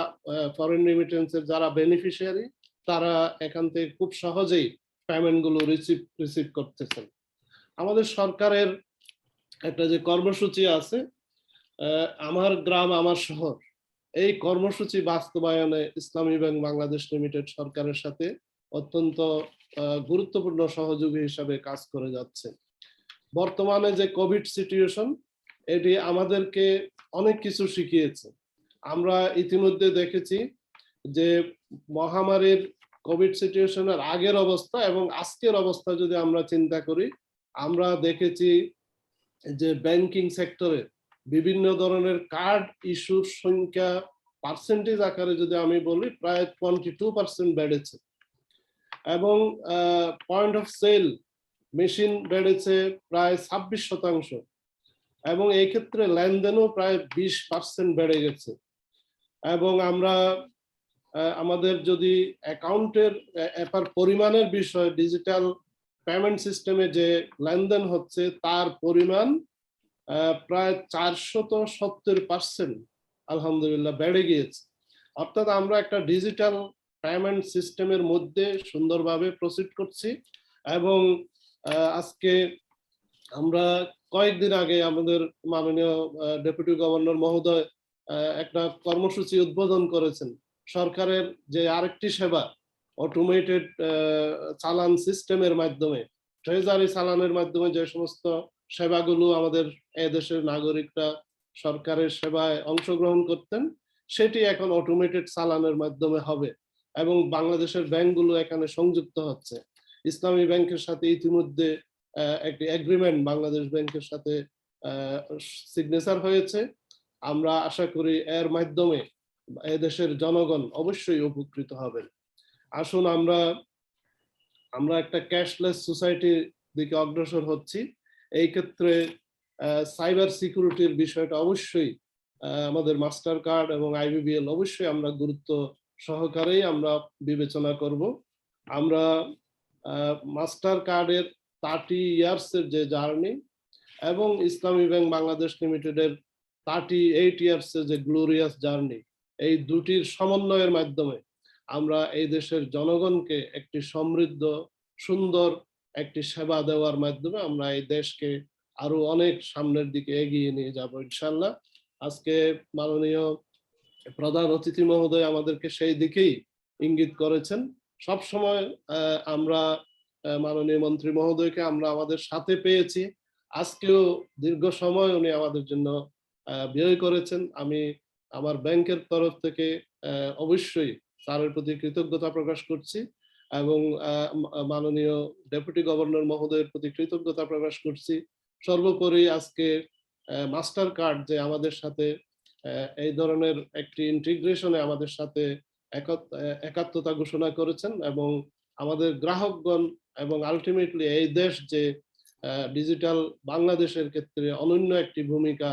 ফরেন রিমিটেন্সের যারা বেনিফিশিয়ারি, তারা এখান থেকে খুব সহজেই পেমেন্ট গুলো রিসিভ করতেছেন। আমাদের সরকারের একটা যে কর্মসূচি আছে, আমার গ্রাম আমার শহর, এই কর্মসূচি বাস্তবায়নে ইসলামী ব্যাংক বাংলাদেশ লিমিটেড সরকারের সাথে অত্যন্ত গুরুত্বপূর্ণ সহযোগী হিসাবে কাজ করে যাচ্ছে। বর্তমানে যে কোভিড সিচুয়েশন, এটি আমাদেরকে অনেক কিছু শিখিয়েছে। আমরা ইতিমধ্যে দেখেছি যে মহামারীর কোভিড সিচুয়েশনের আগের অবস্থা এবং আজকের অবস্থা যদি আমরা চিন্তা করি, আমরা দেখেছি যে ব্যাংকিং সেক্টরে বিভিন্ন ধরনের কার্ড ইস্যুর সংখ্যা পার্সেন্টেজ আকারে যদি আমি বলি, প্রায় 22% বেড়েছে। এবং পয়েন্ট অফ সেল মেশিন বেড়েছে প্রায় 26%। এবং এই ক্ষেত্রে লেনদেনও প্রায় 20% বেড়ে গেছে। এবং আমরা আমাদের যদি অ্যাকাউন্টের পরিমাণের বিষয়, ডিজিটাল পেমেন্ট সিস্টেমে যে লেনদেন হচ্ছে তার পরিমাণ প্রায় 470% আলহামদুলিল্লাহ বেড়ে গিয়েছে। অর্থাৎ আমরা একটা ডিজিটাল পেমেন্ট সিস্টেমের মধ্যে সুন্দরভাবে প্রসিড করছি। এবং আজকে আমরা কয়েকদিন আগে আমাদের মাননীয় ডেপুটি গভর্নর মহোদয় একটা কর্মসূচি উদ্বোধন করেছেন। সরকারের যে আরেকটি সেবা, অটোমেটেড চালান সিস্টেমের মাধ্যমে, ট্রেজারি চালানের মাধ্যমে যে সমস্ত সেবাগুলো আমাদের এদেশের নাগরিকরা সরকারের সেবায় অংশগ্রহণ করতেন, সেটি এখন অটোমেটেড চালানের মাধ্যমে হবে। এবং বাংলাদেশের ব্যাংকগুলো এখানে সংযুক্ত হচ্ছে। ইসলামী ব্যাংকের সাথে ইতিমধ্যে একটি এগ্রিমেন্ট বাংলাদেশ ব্যাংকের সাথে সিগনেচার হয়েছে। আমরা আশা করি এর মাধ্যমে এদেশের জনগণ অবশ্যই উপকৃত হবেন। আসুন আমরা একটা ক্যাশলেস সোসাইটির দিকে অগ্রসর হচ্ছি। এই ক্ষেত্রে সাইবার সিকিউরিটির বিষয়টা অবশ্যই আমাদের মাস্টার কার্ড এবং আইবিবিএল অবশ্যই আমরা গুরুত্ব সহকারেই আমরা বিবেচনা করব। আমরা মাস্টার কার্ডের 30 ইয়ার্সের যে জার্নি, এবং ইসলামী ব্যাংক বাংলাদেশ লিমিটেডের 38 ইয়ার্স যে গ্লোরিয়াস জার্নি, এই দুটির সমন্বয়ের মাধ্যমে আমরা এই দেশের জনগণকে একটি সমৃদ্ধ সুন্দর একটি সেবা দেওয়ার মাধ্যমে আমরা এই দেশকে আরো অনেক সামনের দিকে এগিয়ে নিয়ে যাব ইনশাল্লাহ। আজকে মাননীয় প্রধান অতিথি মহোদয় আমাদেরকে সেই দিকেই ইঙ্গিত করেছেন। সব সময় আমরা মাননীয় মন্ত্রী মহোদয়কে আমরা আমাদের সাথে পেয়েছি, আজকেও দীর্ঘ সময় উনি আমাদের জন্য ব্যয় করেছেন। আমি আমার ব্যাংকের তরফ থেকে অবশ্যই স্যারের প্রতি কৃতজ্ঞতা প্রকাশ করছি এবং মাননীয় ডেপুটি গভর্নর মহোদয়ের প্রতি কৃতজ্ঞতা প্রকাশ করছি। সর্বোপরি আজকে মাস্টার কার্ড যে আমাদের সাথে এই ধরনের একটি ইন্টিগ্রেশনে আমাদের সাথে একাত্মতা ঘোষণা করেছেন এবং আমাদের গ্রাহকগণ এবং আলটিমেটলি এই দেশ যে ডিজিটাল বাংলাদেশের ক্ষেত্রে অনন্য একটি ভূমিকা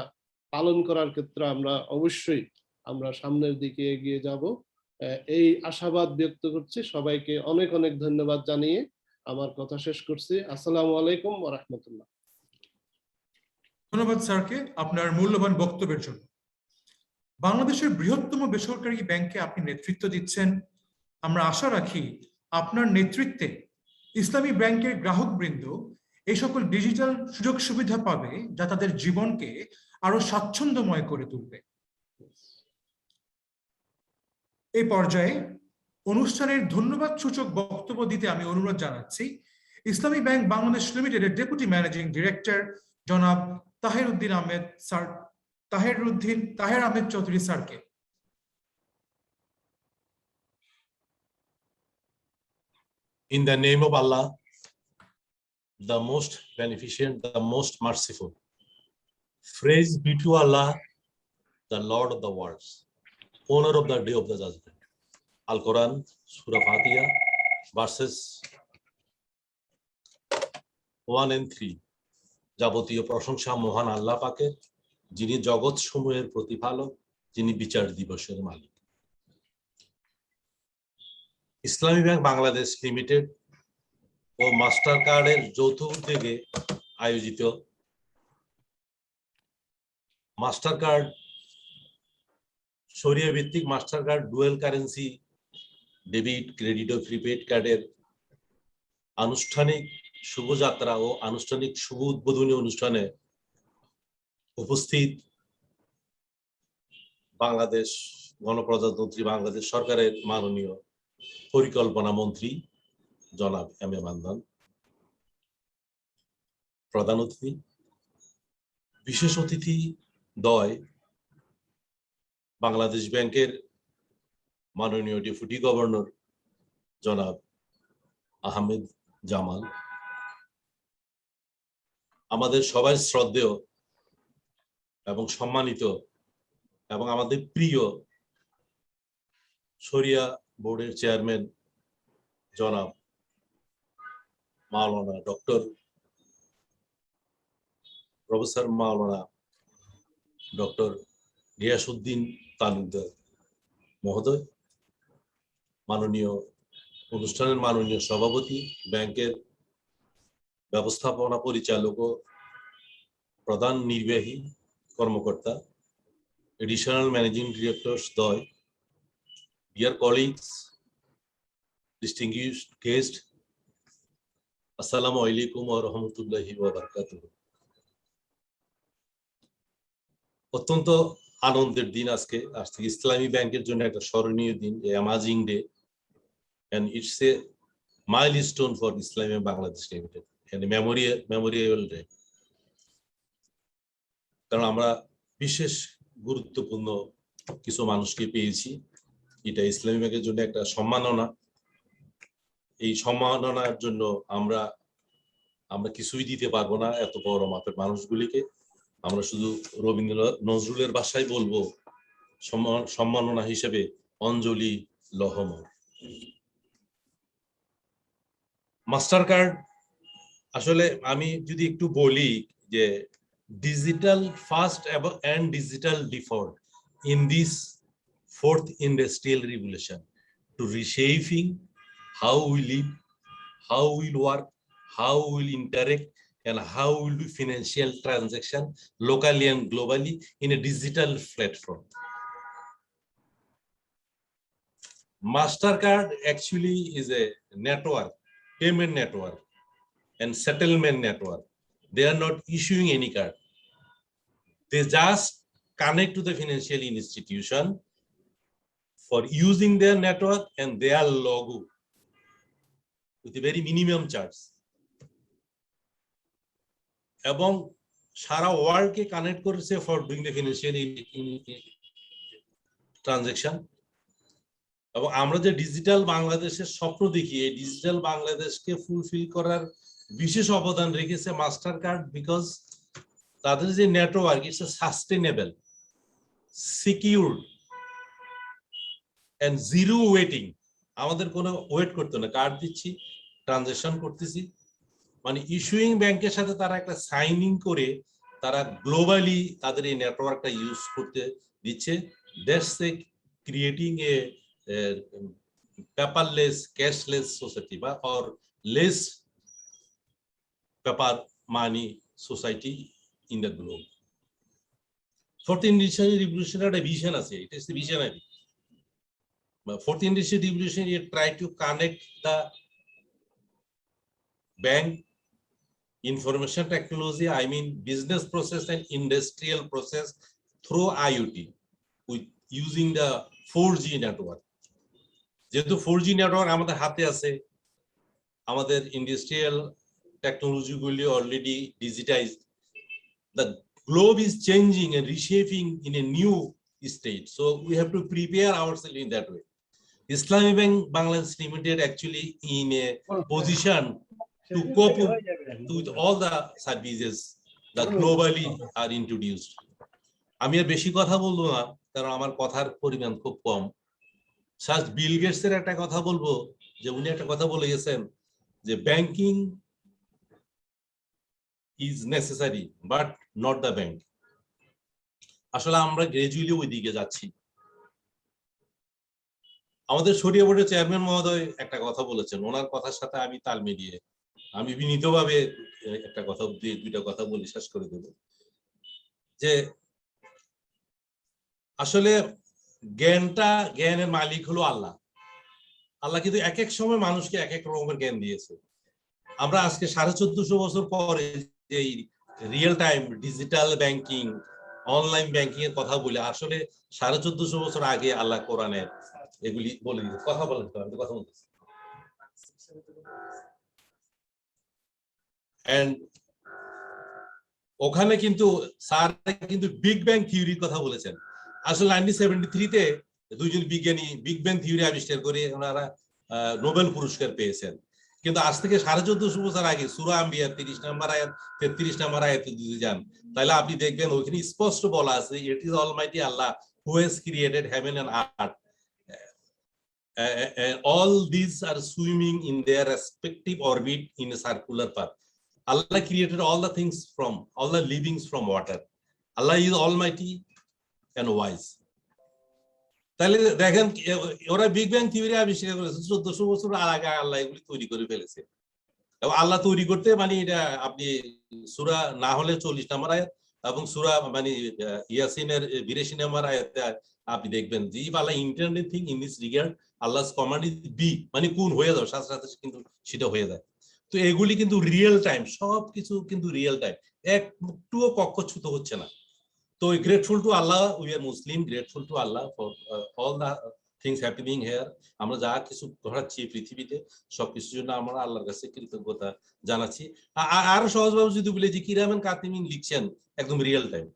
পালন করার ক্ষেত্রে আমরা অবশ্যই আমরা সামনের দিকে এগিয়ে যাব, এই আশাবাদ ব্যক্ত করছি। সবাইকে অনেক অনেক ধন্যবাদ জানিয়ে আমার কথা শেষ করছি। আসসালামু আলাইকুম ওয়া রাহমাতুল্লাহ।
ধন্যবাদ স্যারকে আপনার মূল্যবান বক্তব্যের জন্য। বাংলাদেশের বৃহত্তম বেসরকারি ব্যাংকে আপনি নেতৃত্ব দিচ্ছেন। আমরা আশা রাখি আপনার নেতৃত্বে ইসলামী ব্যাংকের গ্রাহকবৃন্দ এই সকল ডিজিটাল সুযোগ সুবিধা পাবে যা তাদের জীবনকে আরো স্বাচ্ছন্দ্যময় করে তুলবে। এই পর্যায়ে অনুষ্ঠানের ধন্যবাদ সূচক বক্তব্য দিতে আমি অনুরোধ জানাচ্ছি ইসলামী ব্যাংক বাংলাদেশ লিমিটেডের ডেপুটি ম্যানেজিং ডিরেক্টর জনাব তাহের আহমেদ চৌধুরী স্যারকে।
In the name of Allah, the most beneficent, the most merciful. Praise be to Allah, the Lord of the worlds, owner of the day of the judgment. Al-Quran, Surah Fatiha, verses 1 and 3. যাবতীয় প্রশংসা মহান আল্লাহ পাকের, যিনি জগৎ সমূহের প্রতিপালক, যিনি বিচার দিবসের মালিক। ইসলামী ব্যাংক বাংলাদেশ লিমিটেড ও মাস্টার কার্ডের যৌথ উদ্যোগে আয়োজিত মাস্টার কার্ড শরিয়া ভিত্তিক master card dual currency debit credit ও প্রিপেড কার্ডের আনুষ্ঠানিক শুভযাত্রা ও আনুষ্ঠানিক শুভ উদ্বোধনী অনুষ্ঠানে উপস্থিত বাংলাদেশ গণপ্রজাতন্ত্রী বাংলাদেশ সরকারের মাননীয় পরিকল্পনা মন্ত্রী জনাব এম এ মান্নান, প্রধান অতিথি, বিশেষ অতিথি দ্বয় বাংলাদেশ ব্যাংকের মাননীয় ডেপুটি গভর্নর জনাব আহমেদ জামাল, আমাদের সবাই শ্রদ্ধেয় এবং সম্মানিত এবং আমাদের প্রিয় শরিয়া বোর্ডের চেয়ারম্যান জনাব মাওলানা প্রফেসর মাওলানা ডক্টর গিয়াসউদ্দিন তালুকদার মহোদয়, মাননীয় অনুষ্ঠানের মাননীয় সভাপতি, ব্যাংকের ব্যবস্থাপনা পরিচালক ও প্রধান নির্বাহী কর্মকর্তা, এডিশনাল ম্যানেজিং ডিরেক্টরস দ্বয়, dear colleagues, distinguished guests, Assalamu alaikum wa rahmatullahi wa barakatuh. অত্যন্ত আনন্দের দিন আজকে ইসলামী ব্যাংকের জন্য একটা স্মরণীয় দিন, amazing day, and it's a milestone for Islamic Bangladesh Limited and a memorial day. কারণ আমরা বিশেষ গুরুত্বপূর্ণ কিছু মানুষকে পেয়েছি, এটা ইসলামী ব্যাংকের জন্য একটা সম্মাননা। এই সম্মাননার জন্য আমরা কিছুই দিতে পারবো না এত বড় মাপের মানুষগুলিকে। আমরা শুধু রবীন্দ্রনাথ নজরুলের ভাষায় বলবো, সম্মাননা হিসেবে অঞ্জলি লহমর। মাস্টার কার্ড আসলে আমি যদি একটু বলি যে digital first and digital default in this fourth industrial revolution to reshaping how we live, how we work, how we interact and how will do financial transaction locally and globally in a digital platform. MasterCard actually is a network, payment network and settlement network. They are not issuing any card. They just connect to the financial institution for using their network and their logo with a very minimum charge. এবং সারা ওয়ার্ল্ডকে connect করেছে for doing the financial transaction. এবং আমরা যে digital বাংলাদেশের স্বপ্ন দেখি, এই digital বাংলাদেশকে ফুলফিল করার বিশেষ অবদান রেখেছে মাস্টার কার্ড, বিকজ তাদের যে network it's sustainable, secure and zero waiting. আমাদের কোনো ওয়েট করতে না, কার্ড দিচ্ছি, ট্রানজাকশন করতেছি, মানে ইস্যুইং ব্যাংকের সাথে তারা একটা সাইনিং করে তারা গ্লোবালি তাদের এই নেটওয়ার্কটা ইউজ করতে দিচ্ছে। That's a creating a paperless cashless society বা or less paper money society in the globe. Fourth industrial revolution একটা ভিশন আছে, it is the visionary. Fourth industrial revolution, it tried to connect the bank, information technology, I mean business process and industrial process through IoT with using the 4G network. যেহেতু 4G network আমাদের হাতে আছে, আমাদের industrial technology গুলি already digitised, the globe is changing and reshaping in a new state, so we have to prepare ourselves in that way. Islamic Bank Bangladesh Limited actually in a position to cope with all the services that globally are introduced. আমি আর বেশি কথা বলবো না, কারণ আমার কথার পরিমাণ খুব কম। সার্চ বিল গেটসের একটা কথা বলবো, যে উনি একটা কথা বলে গেছেন যে banking is necessary but not the bank. আসলে আমরা গ্রাজুয়ালি ওই দিকে যাচ্ছি। আমাদের শরিয়া বোর্ডের চেয়ারম্যান মহোদয় একটা কথা বলেছেন, ওনার কথার সাথে আমি তাল মিলিয়ে আমি বিনীতভাবে একটা কথা, দুইটা কথা বলে শেষ করে দেব, যে আসলে জ্ঞানের মালিক হলো আল্লাহ। আল্লাহ কিন্তু এক এক সময় মানুষকে এক এক রকমের জ্ঞান দিয়েছে। আমরা আজকে 1450 বছর পরে যে real time digital banking, online banking এর কথা বলি, আসলে 1450 বছর আগে আল্লাহ কোরআনে এগুলি বলে দিয়েছে। কথা বলেন তো, আমি কথা বলতেছি। এন্ড ওখানে কিন্তু স্যার কিন্তু বিগ ব্যাং থিওরির কথা বলেছেন। আসলে 1973-তে দুইজন বিজ্ঞানী বিগ ব্যাং থিওরি আবিষ্কার করে ওনারা নোবেল পুরস্কার পেয়েছেন। কিন্তু আজ থেকে 1450 বছর আগে সূরা আম্বিয়া 30 নম্বর আয়াত 33 নম্বর আয়াতে যদি যান, তাহলে আপনি দেখবেন ওখানে স্পষ্ট বলা আছে, it is almighty Allah who has created heaven and earth, all these are swimming in their respective orbit in a circular path. Allah created all the things from all the livings from water. Allah is almighty and wise. তাহলে দেখেন ওরা big bang theory আবিষ্কার করেছে 1400 বছর আগে আল্লাহ এগুলি তৈরি করে ফেলেছে। এবং আল্লাহ তৈরি করতে মানে এটা আপনি সূরা না হলে 40 নম্বর আয়াত এবং সূরা মানে ইয়াসিনের 82 নম্বর আয়াতে আপনি দেখবেন যে if Allah internet thing in this regard Allah's command is be, মানে কোন হয়ে যাও, সাথে সাথে কিন্তু সেটা হয়ে যায়। তো এগুলি কিন্তু রিয়েল টাইম, সব কিছু কিন্তু রিয়েল টাইম, একটুও কক্ষচ্যুত হচ্ছে না। তো grateful to Allah, we are Muslim, grateful to Allah for all the things happening here. আমরা যা কিছু ঘটাচ্ছি পৃথিবীতে সবকিছুর জন্য আমরা আল্লাহর কাছে কৃতজ্ঞতা জানাচ্ছি। আরো সহজভাবে যদি বলে যে কিরামান কাতিমিন লিখছেন একদম real time,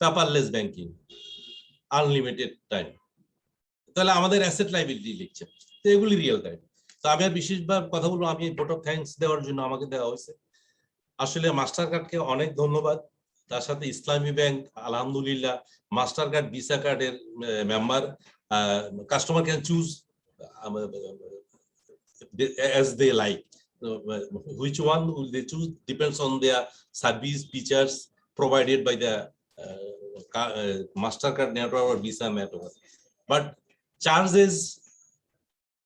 paperless banking, unlimited time, তাহলে আমাদের অ্যাসেট লাইবিলিটি লিখছেন, তো এগুলি রিয়েল টাইম। তো আমি আর বিশেষভাবে কথা বলবো, আমি ভোট অফ থ্যাঙ্কস দেওয়ার জন্য আমাকে দেওয়া হয়েছে। আসলে মাস্টার কার্ডকে অনেক ধন্যবাদ। তার সাথে ইসলামী ব্যাংক আলহামদুলিল্লাহ মাস্টার কার্ড ভিসা কার্ডের member, customer can choose as they like, which one will they choose depends on their service features provided by the MasterCard network or Visa network. But charges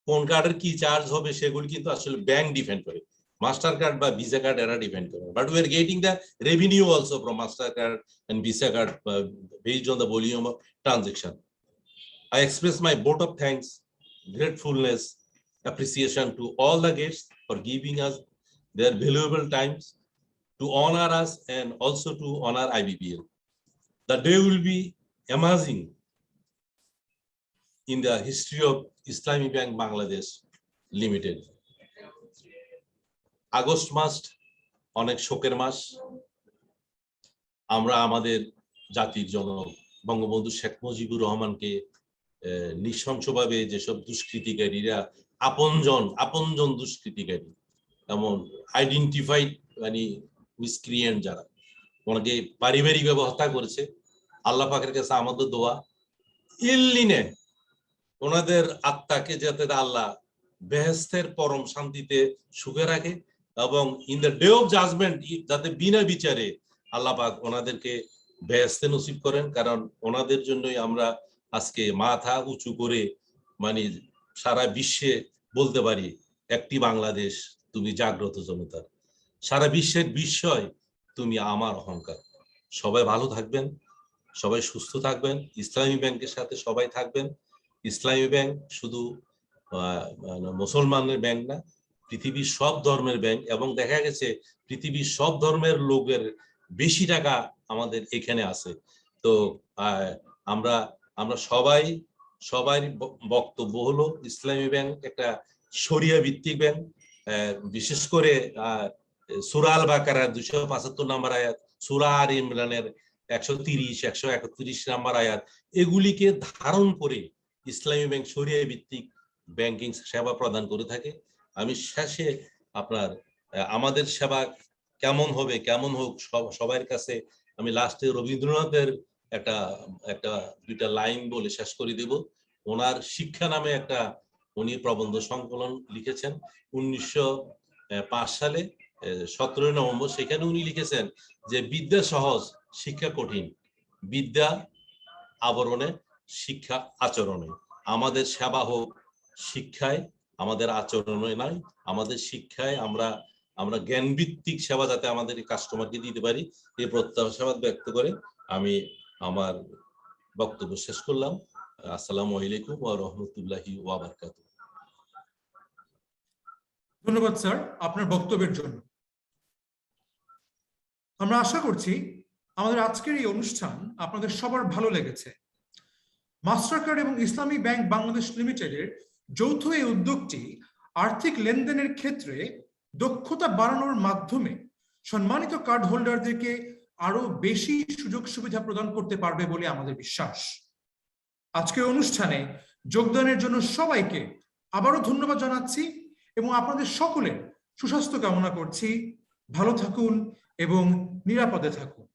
কোন কার্ডের কি charge হবে সেগুলি কিন্তু আসলে bank depend করে। MasterCard বা Visa card এরা depend করে, but we are getting the revenue also from MasterCard and Visa card based on the volume of transaction. I express my vote of thanks, gratefulness, appreciation to all the guests for giving us their valuable times to honor us and also to honor IBPL. The day will be amazing in the history of Islamic Bank Bangladesh Limited. August মাস অনেক শোকের মাস। আমরা আমাদের জাতির জনক বঙ্গবন্ধু শেখ মুজিবুর রহমানকে নৃশংসভাবে যেসব দুষ্কৃতিকারীরা আপনজন দুষ্কৃতিকারী, এমন আইডেন্টিফাইড মানে মিসক্রিয়েন্ট যারা ওনাকে পারিবারিকভাবে হত্যা করেছে, আল্লাহ পাকের কাছে আমাদের দোয়া ইল্লিনে ওনাদের আত্মাকে যাতে আল্লাহ বেহেশতের পরম শান্তিতে সুখে রাখে এবং in the day of judgement যাতে বিনা বিচারে আল্লাহ পাক ওনাদেরকে বেহেশতে নসিব করেন, কারণ ওনাদের জন্যই আমরা আজকে মাথা উঁচু করে মানে সারা বিশ্বে বলতে পারি একটি বাংলাদেশ তুমি জাগ্রত জনতার, সারা বিশ্বের বিস্ময় তুমি আমার অহংকার। সবাই ভালো থাকবেন, সবাই সুস্থ থাকবেন, ইসলামী ব্যাংকের সাথে সবাই থাকবেন। ইসলামী ব্যাংক শুধু মুসলমানের ব্যাংক না, পৃথিবীর সব ধর্মের ব্যাংক, এবং দেখা গেছে পৃথিবীর সব ধর্মের লোকের বেশি টাকা আমাদের এখানে আছে। তো আমরা সবাই বক্তব্য হলো ইসলামী ব্যাংক একটা শরিয়া ভিত্তিক ব্যাংক। বিশেষ করে সূরা আল বাকারার 275 নম্বর আয়াত, সূরা আর ইমরানের 130, 131 নম্বর আয়াত, এগুলিকে ধারণ করে ইসলামী ব্যাংক শরিয়া ভিত্তিক ব্যাংকিং সেবা প্রদান করে থাকে। আমি শেষে আপনার আমাদের সেবা কেমন হবে কেমন হোক সবার কাছে আমি লাস্টে রবীন্দ্রনাথের একটা দুইটা লাইন বলে শেষ করে দেব। ওনার শিক্ষা নামে উনি প্রবন্ধ সংকলন লিখেছেন 1905 সালে 17 নভেম্বর। সেখানে উনি লিখেছেন যে বিদ্যা সহজ শিক্ষা কঠিন, বিদ্যা আবরণে শিক্ষা আচরণে। আমাদের সেবা হোক শিক্ষায়, আমাদের আচরণে নয়, আমাদের শিক্ষায় আমরা জ্ঞান ভিত্তিক সেবা যাতে আমাদের কাস্টমারকে দিতে পারি, এই প্রত্যাশাবাদ ব্যক্ত করে আমি আমার বক্তব্য শেষ করলাম। আসসালামু আলাইকুম ওয়া রাহমাতুল্লাহি ওয়া বারাকাতুহু।
ধন্যবাদ স্যার আপনার বক্তব্যের জন্য। আমরা আশা করছি আমাদের আজকের এই অনুষ্ঠান আপনাদের সবার ভালো লেগেছে। মাস্টারকার্ড এবং ইসলামী ব্যাংক বাংলাদেশ লিমিটেডের যৌথ এই উদ্যোগটি আর্থিক লেনদেনের ক্ষেত্রে দক্ষতা বাড়ানোর মাধ্যমে সম্মানিত কার্ড হোল্ডারদেরকে আরো বেশি সুযোগ সুবিধা প্রদান করতে পারবে বলে আমাদের বিশ্বাস। আজকের অনুষ্ঠানে যোগদানের জন্য সবাইকে আবারও ধন্যবাদ জানাচ্ছি এবং আপনাদের সকলের সুস্বাস্থ্য কামনা করছি। ভালো থাকুন এবং নিরাপদে থাকুন।